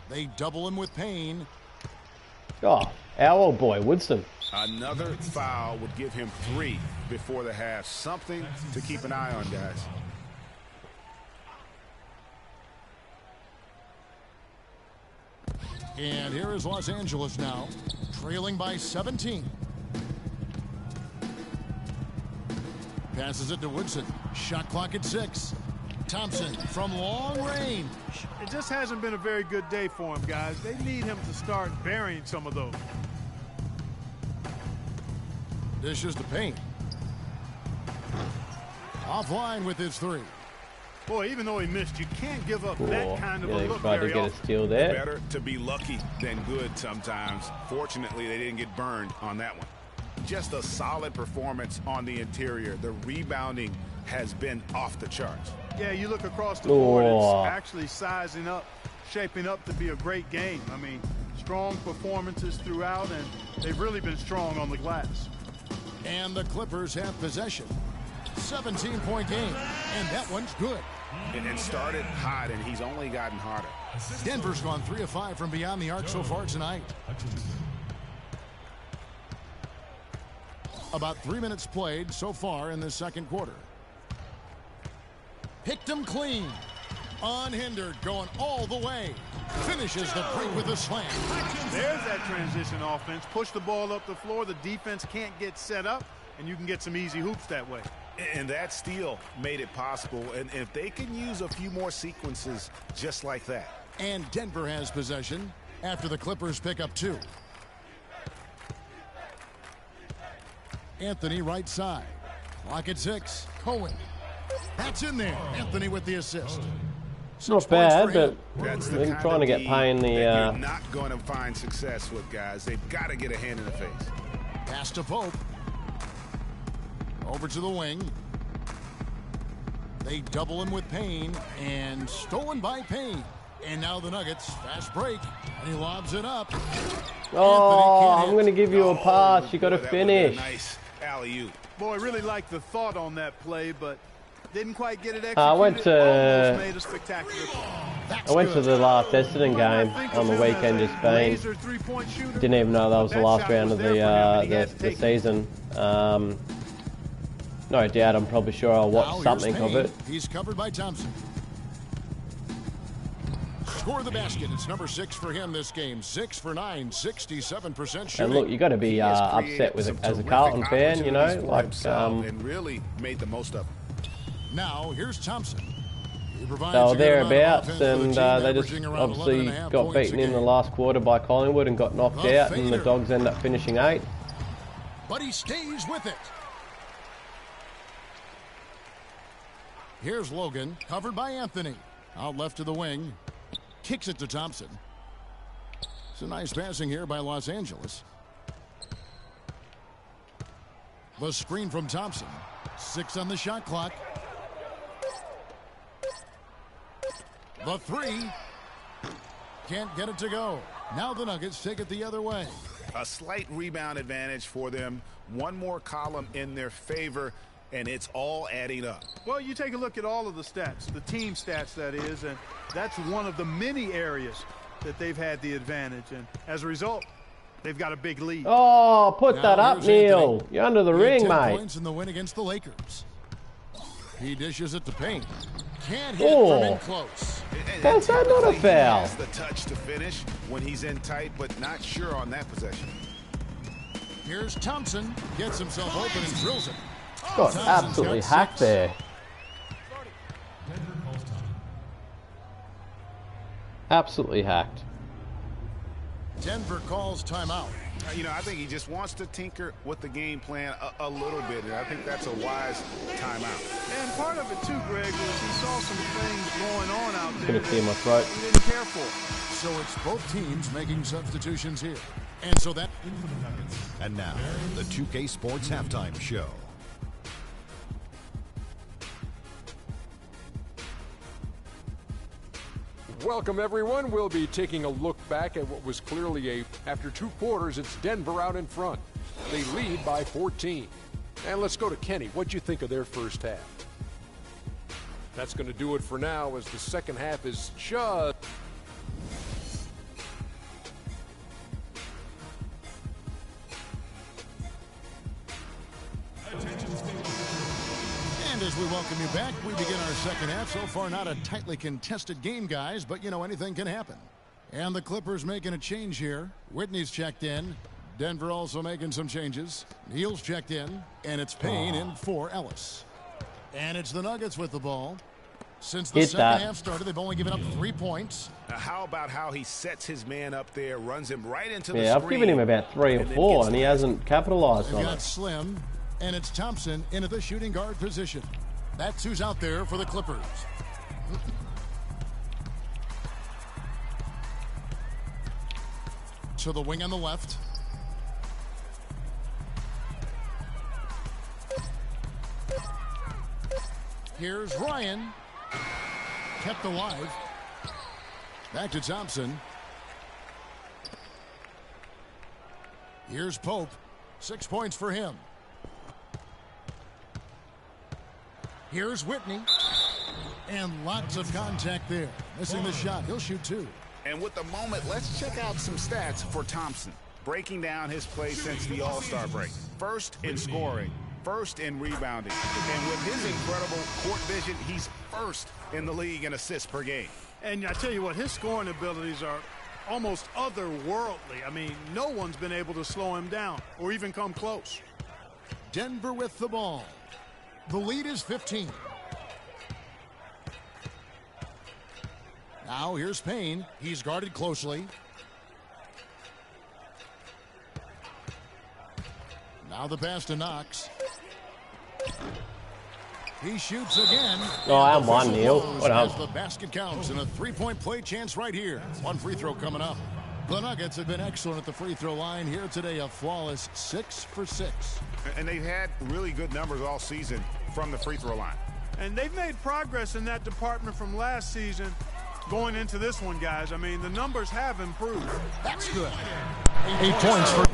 They double him with Payne. Oh, our old boy, Woodson. Another foul would give him 3 before the half. Something to keep an eye on, guys. And here is Los Angeles now, trailing by 17. Passes it to Woodson. Shot clock at 6. Thompson from long range. It just hasn't been a very good day for him, guys. They need him to start burying some of those. Dishes to Payne. Offline with his 3. Boy, even though he missed, you can't give up that kind of a look tried to very get a often. steal there. Better to be lucky than good sometimes. Fortunately, they didn't get burned on that one. Just a solid performance on the interior. The rebounding has been off the charts. Yeah, you look across the board, it's actually sizing up, shaping up to be a great game. I mean, strong performances throughout, and they've really been strong on the glass. And the Clippers have possession. 17-point game, and that one's good. And started hot, and he's only gotten hotter. Denver's gone 3 of 5 from beyond the arc so far tonight. About 3 minutes played so far in the second quarter. Picked him clean. Unhindered, going all the way. Finishes the break with a slam. There's that transition offense. Push the ball up the floor. The defense can't get set up, and you can get some easy hoops that way. And that steal made it possible. And if they can use a few more sequences just like that. And Denver has possession after the Clippers pick up 2. Anthony right side. Clock at 6. Cohen. That's in there. Anthony with the assist. It's not bad, but that's we're trying to get Payne the... You're not going to find success with, guys. They've got to get a hand in the face. Pass to Pope. Over to the wing. They double him with Payne, and stolen by Payne. And now the Nuggets, fast break, and he lobs it up. Oh, I'm going to give you a pass. You got to finish. Nice alley-oop. Boy, really liked the thought on that play, but didn't quite get it executed. Almost made a spectacular play. I went to the last Essendon game on the weekend in Spain. Didn't even know that was the last round of the season. No doubt, I'm probably sure I'll watch something of it. He's covered by Thompson. Score the basket. It's number 6 for him this game. 6 for 9, 67% shooting. And look, you got to be upset with it as a Carlton fan, you know, like and really made the most of it. Now here's Thompson. They were thereabouts, and they just obviously got beaten in the last quarter by Collingwood and got knocked out, and the Dogs end up finishing 8. But he stays with it. Here's Logan, covered by Anthony. Out left to the wing. Kicks it to Thompson. It's a nice passing here by Los Angeles. The screen from Thompson. 6 on the shot clock. The 3. Can't get it to go. Now the Nuggets take it the other way. A slight rebound advantage for them. One more column in their favor, and it's all adding up. Well, you take a look at all of the stats, the team stats, that is, and that's one of the many areas that they've had the advantage. And as a result, they've got a big lead. Oh, put that up, Neil. Anthony. You're under the ring, 10 mate. Points in the win against the Lakers. He dishes it to Payne. Can't hit from in close. How's that not a foul? He has the touch to finish when he's in tight, but not sure on that possession. Here's Thompson. Gets himself open and drills it. Got absolutely hacked there. Absolutely hacked. Denver calls timeout. You know, I think he just wants to tinker with the game plan a little bit, and I think that's a wise timeout. And part of it, too, Greg, was he saw some things going on out there. Gonna clear my throat. He didn't care for. So it's both teams making substitutions here. And so that... And now, the 2K Sports Halftime Show. Welcome, everyone. We'll be taking a look back at what was clearly after 2 quarters, it's Denver out in front. They lead by 14. And let's go to Kenny. What'd you think of their first half? That's going to do it for now, as the second half is just... And as we welcome you back, we begin our second half. So far, not a tightly contested game, guys, but, you know, anything can happen. And the Clippers making a change here. Whitney's checked in. Denver also making some changes. Neal's checked in. And it's Payne in for Ellis. And it's the Nuggets with the ball. Since the second half started, they've only given up 3 points. Now, how about how he sets his man up there, runs him right into the Yeah, screen. I've given him about 3 or 4, and he hasn't capitalized on They've got it. Slim, and it's Thompson into the shooting guard position. That's who's out there for the Clippers. To the wing on the left. Here's Ryan. Kept alive. Back to Thompson. Here's Pope. 6 points for him. Here's Whitney. And lots of contact there. Missing the shot. He'll shoot 2. And with the moment, let's check out some stats for Thompson. Breaking down his play since the All-Star break. First in scoring. First in rebounding. And with his incredible court vision, he's first in the league in assists per game. And I tell you what, his scoring abilities are almost otherworldly. I mean, no one's been able to slow him down or even come close. Denver with the ball. The lead is 15. Now here's Payne. He's guarded closely. Now the pass to Knox. He shoots again. Oh, I'm one, Neal. What As up? the basket counts and a three-point play chance right here. One free throw coming up. The Nuggets have been excellent at the free throw line here today. A flawless 6 for 6. And they've had really good numbers all season from the free throw line. And they've made progress in that department from last season going into this one, guys. I mean, the numbers have improved. That's good. 8 points for...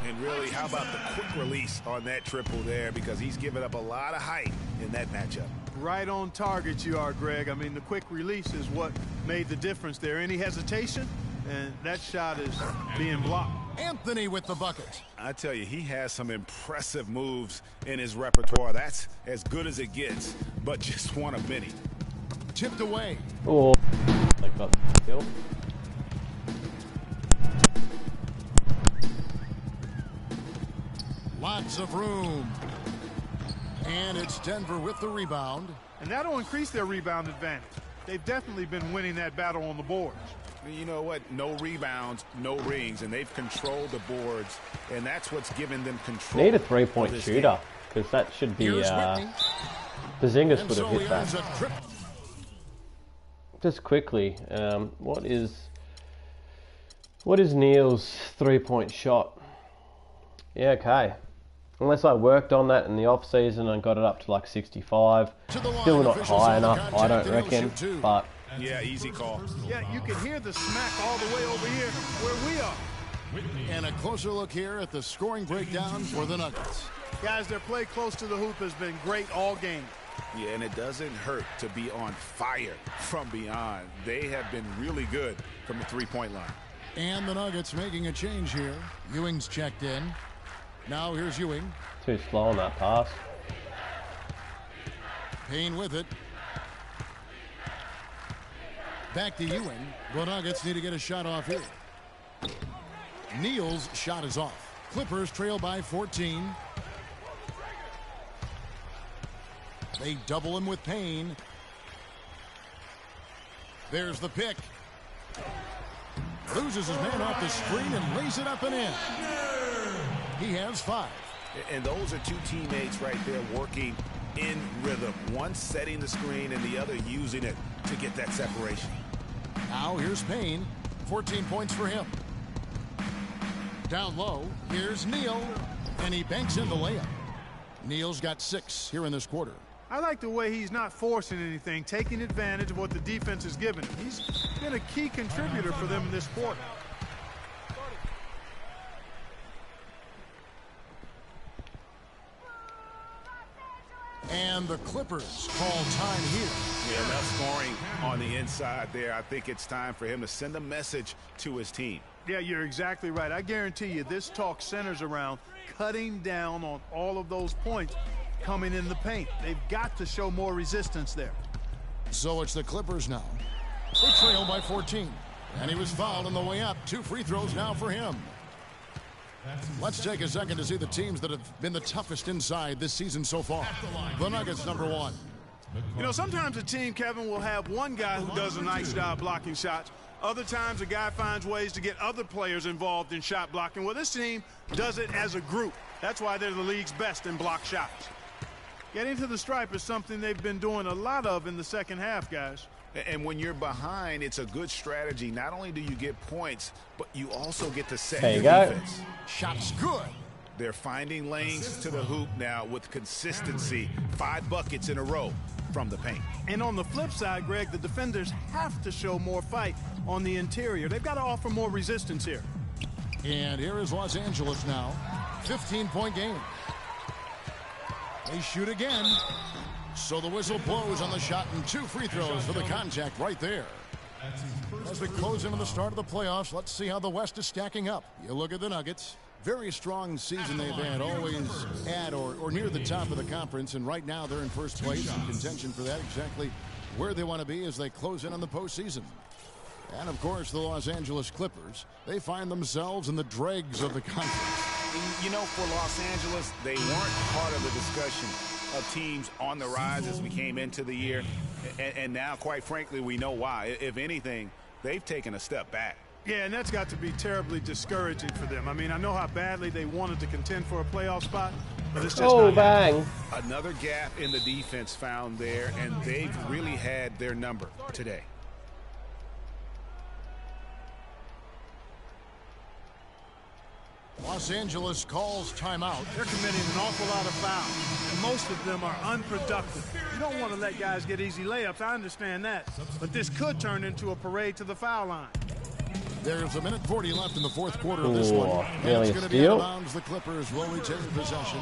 And really, how about the quick release on that triple there, because he's given up a lot of height in that matchup. Right on target you are, Greg. I mean, the quick release is what made the difference there. Any hesitation, and that shot is being blocked. Anthony with the bucket. I tell you, he has some impressive moves in his repertoire. That's as good as it gets, but just one of many. Tipped away. Oh, I got the kill. Lots of room. And it's Denver with the rebound. And that'll increase their rebound advantage. They've definitely been winning that battle on the boards. You know what? No rebounds, no rings, and they've controlled the boards, and that's what's given them control. Need a 3-point shooter, because that should be, Porzingis would have hit that. Just quickly, what is Neal's 3-point shot? Yeah, okay. Unless I worked on that in the off season and got it up to like 65. Still not high enough, I don't reckon, but... Yeah, easy call. Yeah, you can hear the smack all the way over here where we are. And a closer look here at the scoring breakdown for the Nuggets. Guys, their play close to the hoop has been great all game. Yeah, and it doesn't hurt to be on fire from beyond. They have been really good from the three-point line. And the Nuggets making a change here. Ewing's checked in. Now here's Ewing. Too slow on that pass. Payne with it. Back to Ewing. The Nuggets need to get a shot off here. Neal's shot is off. Clippers trail by 14. They double him with Payne. There's the pick. Loses his man off the screen and lays it up and in. He has 5. And those are two teammates right there working in rhythm. One setting the screen and the other using it to get that separation. Now here's Payne. 14 points for him. Down low, here's Neal. And he banks in the layup. Neal's got 6 here in this quarter. I like the way he's not forcing anything, taking advantage of what the defense has given him. He's been a key contributor for them in this quarter. And the Clippers call time here. Yeah, enough scoring on the inside there. I think it's time for him to send a message to his team. Yeah, you're exactly right. I guarantee you this talk centers around cutting down on all of those points coming in the paint. They've got to show more resistance there. So it's the Clippers now. They trail by 14. And he was fouled on the way up. 2 free throws now for him. Let's take a second to see the teams that have been the toughest inside this season so far. The Nuggets, number 1. You know, sometimes a team, Kevin, will have one guy who does a nice job blocking shots. Other times a guy finds ways to get other players involved in shot blocking. Well, this team does it as a group. That's why they're the league's best in block shots. Getting to the stripe is something they've been doing a lot of in the second half, guys. And when you're behind, it's a good strategy. Not only do you get points, but you also get to set There your you go. defense. Shots good. They're finding lanes to the hoop now with consistency. 5 buckets in a row from the paint. And on the flip side, Greg, the defenders have to show more fight on the interior. They've got to offer more resistance here. And here is Los Angeles now. 15-point game. They shoot again. So the whistle blows on the shot and 2 free throws for the contact right there. As we close into the start of the playoffs, let's see how the West is stacking up. You look at the Nuggets. Very strong season they've had, always at or near the top of the conference, and right now they're in first place in contention for that, exactly where they want to be as they close in on the postseason. And of course, the Los Angeles Clippers, they find themselves in the dregs of the conference. You know, for Los Angeles, they weren't part of the discussion of teams on the rise as we came into the year, and now, quite frankly, we know why. If anything, they've taken a step back. Yeah, and that's got to be terribly discouraging for them. I mean, I know how badly they wanted to contend for a playoff spot, but it's just not bang. Another gap in the defense found there, and they've really had their number today. Los Angeles calls timeout. They're committing an awful lot of fouls, and most of them are unproductive. You don't want to let guys get easy layups. I understand that, but this could turn into a parade to the foul line. There's a minute 40 left in the fourth quarter of this one. And it's going to be out of bounds. The Clippers will retain possession.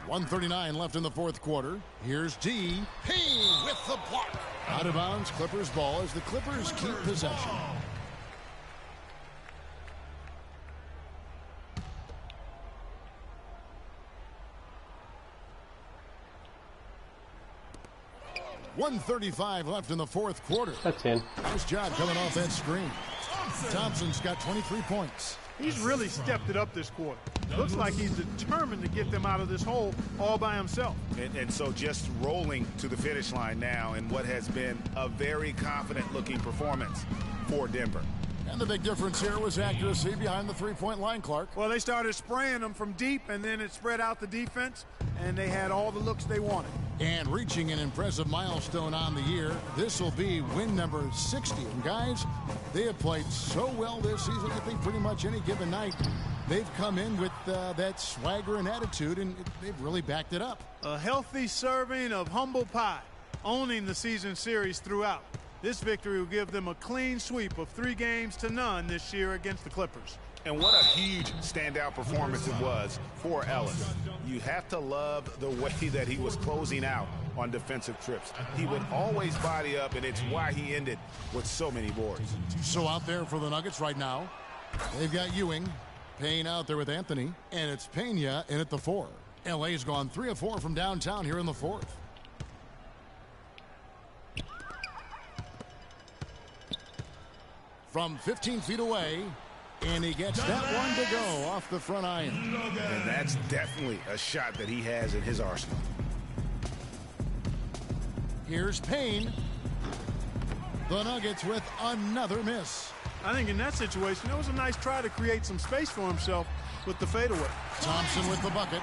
.139 left in the fourth quarter. Here's D. Payne with the block. Out of bounds, Clippers ball as the Clippers keep possession. .135 left in the fourth quarter. That's in. Nice job coming off that screen. Thompson's got 23 points. He's really stepped it up this quarter. Looks like he's determined to get them out of this hole all by himself. And so just rolling to the finish line now in what has been a very confident-looking performance for Denver. And the big difference here was accuracy behind the three-point line, Clark. Well, they started spraying them from deep, and then it spread out the defense, and they had all the looks they wanted. And reaching an impressive milestone on the year, this will be win number 60. And guys, they have played so well this season, I think pretty much any given night, they've come in with that swagger and attitude, and they've really backed it up. A healthy serving of humble pie, owning the season series throughout. This victory will give them a clean sweep of 3-0 this year against the Clippers. And what a huge standout performance it was for Ellis. You have to love the way that he was closing out on defensive trips. He would always body up, and it's why he ended with so many boards. So out there for the Nuggets right now, they've got Ewing, Payne out there with Anthony, and it's Pena in at the 4. LA's gone 3 of 4 from downtown here in the fourth. From 15 feet away, and he gets that one to go off the front iron. And that's definitely a shot that he has in his arsenal. Here's Payne. The Nuggets with another miss. I think in that situation, that was a nice try to create some space for himself with the fadeaway. Thompson with the bucket.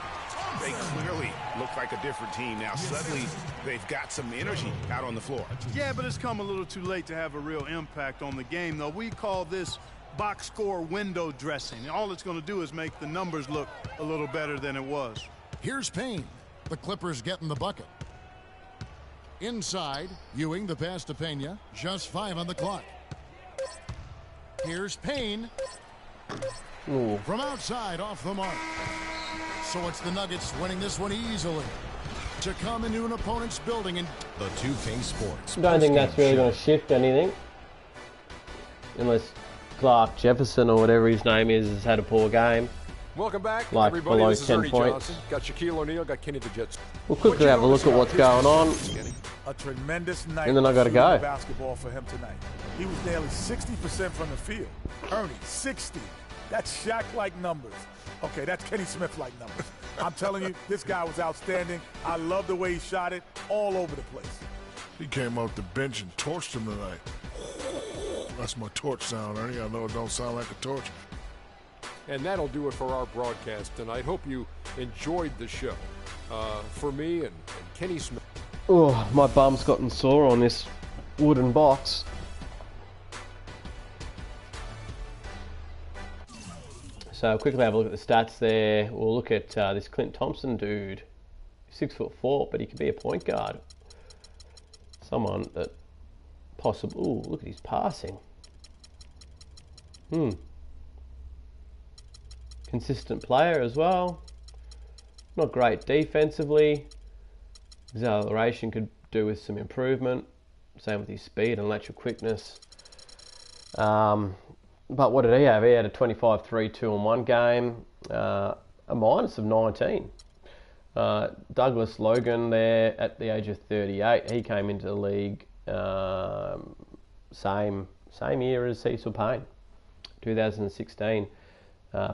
They clearly look like a different team now. Suddenly, they've got some energy out on the floor. Yeah, but it's come a little too late to have a real impact on the game, though. We call this box score window dressing. All it's going to do is make the numbers look a little better than it was. Here's Payne. The Clippers getting the bucket. Inside, Ewing, the pass to Pena. Just 5 on the clock. Here's Payne. Ooh. From outside, off the mark. So it's the Nuggets winning this one easily to come into an opponent's building in the 2K Sports. I don't think that's really going to shift anything. Unless Clark Jefferson or whatever his name is has had a poor game. Welcome back, Like everybody. below This is 10 Ernie points. Johnson. Got Shaquille O'Neal, got Kenny the Jets. We'll quickly have a look at what's going on. A tremendous night And then I gotta shooting go. the basketball for him tonight. He was nearly 60% from the field. Ernie, 60. That's Shaq-like numbers. Okay, that's Kenny Smith-like numbers. I'm telling you, this guy was outstanding. I love the way he shot it all over the place. He came off the bench and torched him tonight. That's my torch sound, Ernie. I know it don't sound like a torch. And that'll do it for our broadcast tonight. Hope you enjoyed the show. For me and Kenny Smith. Oh, my bum's gotten sore on this wooden box. So quickly have a look at the stats there. We'll look at this Clint Thompson dude. 6'4", but he could be a point guard. Someone that possible. Ooh, look at his passing. Consistent player as well. Not great defensively. Acceleration could do with some improvement. Same with his speed and lateral quickness. But what did he have? He had a 25, 3, 2 in one game. A minus of 19. Douglas Logan there at the age of 38. He came into the league same year as Cecil Payne, 2016.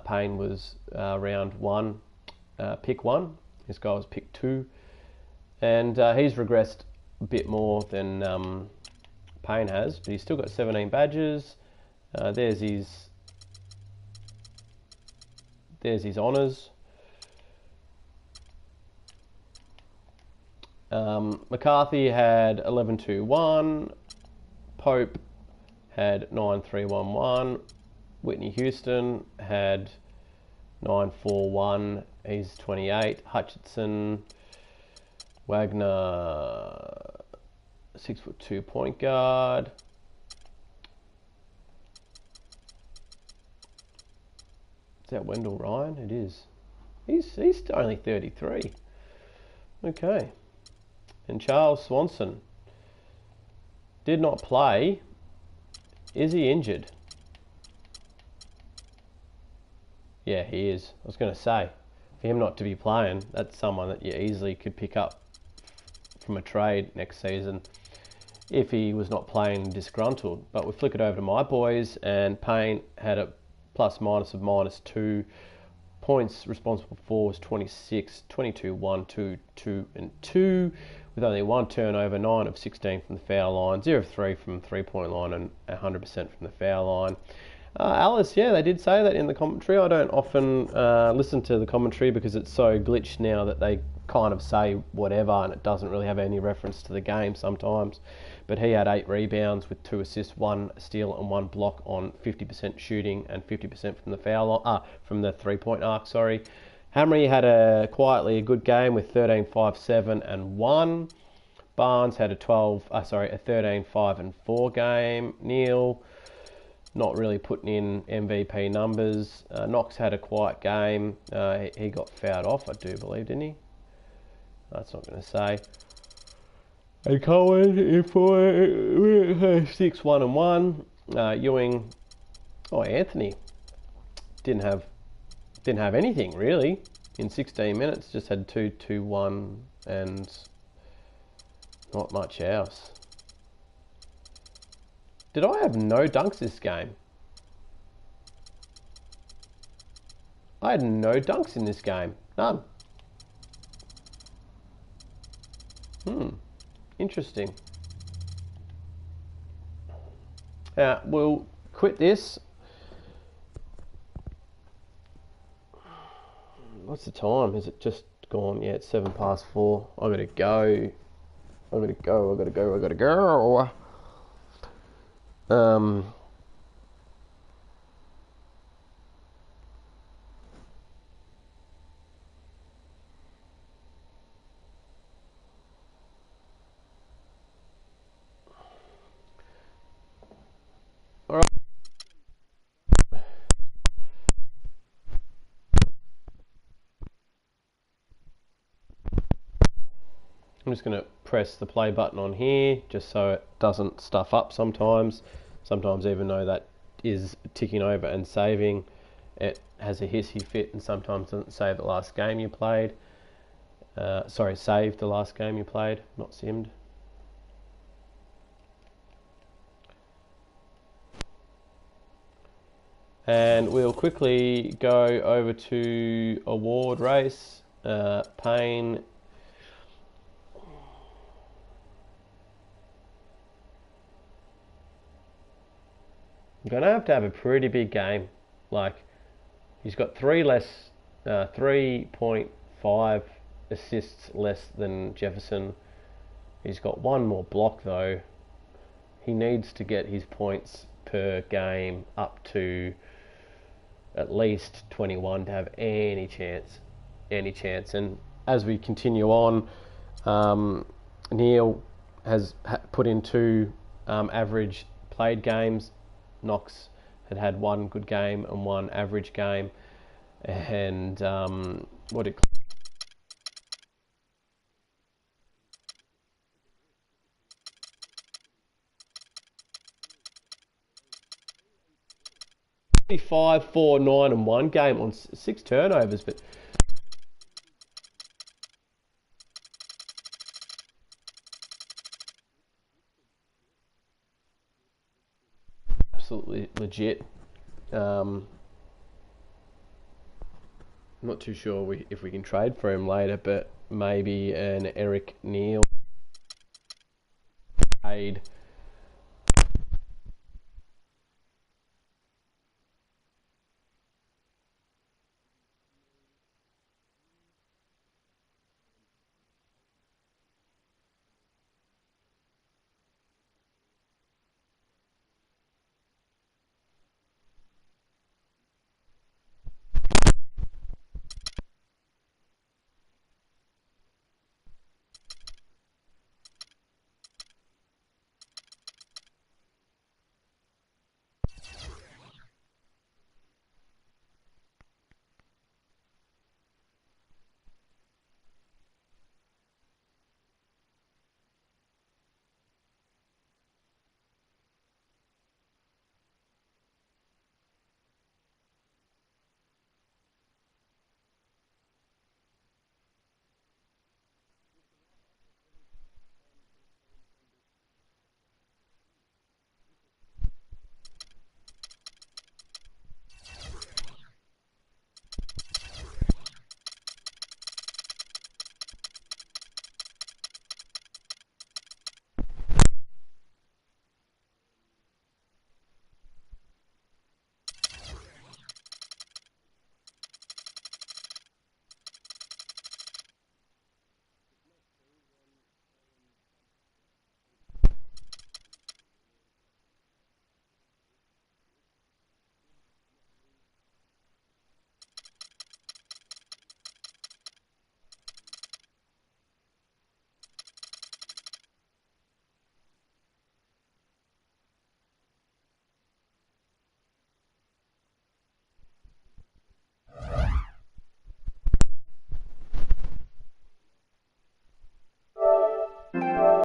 Payne was round 1, pick 1. This guy was pick 2. And he's regressed a bit more than Payne has, but he's still got 17 badges. There's his honours. McCarthy had 11-2-1. Pope had 9-3-1-1. Whitney Houston had 9-4-1. He's 28. Hutchinson, Wagner, 6'2" point guard. Is that Wendell Ryan? It is. He's only 33. Okay. And Charles Swanson did not play. Is he injured? Yeah, he is. I was going to say, for him not to be playing, that's someone that you easily could pick up from a trade next season if he was not playing disgruntled. But we flick it over to my boys, and Payne had a plus minus of -2. Points responsible for was 26, 22, 1, 2, 2, and 2, with only 1 turnover, 9 of 16 from the foul line, 0 of 3 from the 3-point line, and 100% from the foul line. Alice, yeah, they did say that in the commentary. I don't often listen to the commentary because it's so glitched now that they kind of say whatever and it doesn't really have any reference to the game sometimes. But he had 8 rebounds with 2 assists, 1 steal and 1 block on 50% shooting and 50% from the foul line, from the 3-point arc, sorry. Hamry had quietly a good game with 13, 5, 7 and 1. Barnes had a 13, 5 and 4 game. Neal not really putting in MVP numbers. Knox had a quiet game. He got fouled off, I do believe, didn't he? That's not going to say. And Cohen for 6, 1 and 1. Ewing, Anthony didn't have anything really in 16 minutes. Just had 2, 2, 1, and not much else. Did I have no dunks this game? I had no dunks in this game. None. Interesting. We'll quit this. What's the time? Is it just gone? Yeah, it's 4:07. I gotta go. All right. I'm just going to press the play button on here just so it doesn't stuff up sometimes. Sometimes even though that is ticking over and saving. It has a hissy fit and sometimes doesn't save the last game you played. Save the last game you played, not simmed. And we'll quickly go over to award race. Payne. I'm going to have a pretty big game. Like, he's got 3.5 assists less than Jefferson. He's got one more block though. He needs to get his points per game up to at least 21 to have any chance. And as we continue on, Neil has put in 2 average played games. Knox had one good game and 1 average game, and 5, 4, 9 and 1 game on 6 turnovers, but absolutely legit. I'm not too sure if we can trade for him later, but maybe an Eric Neal trade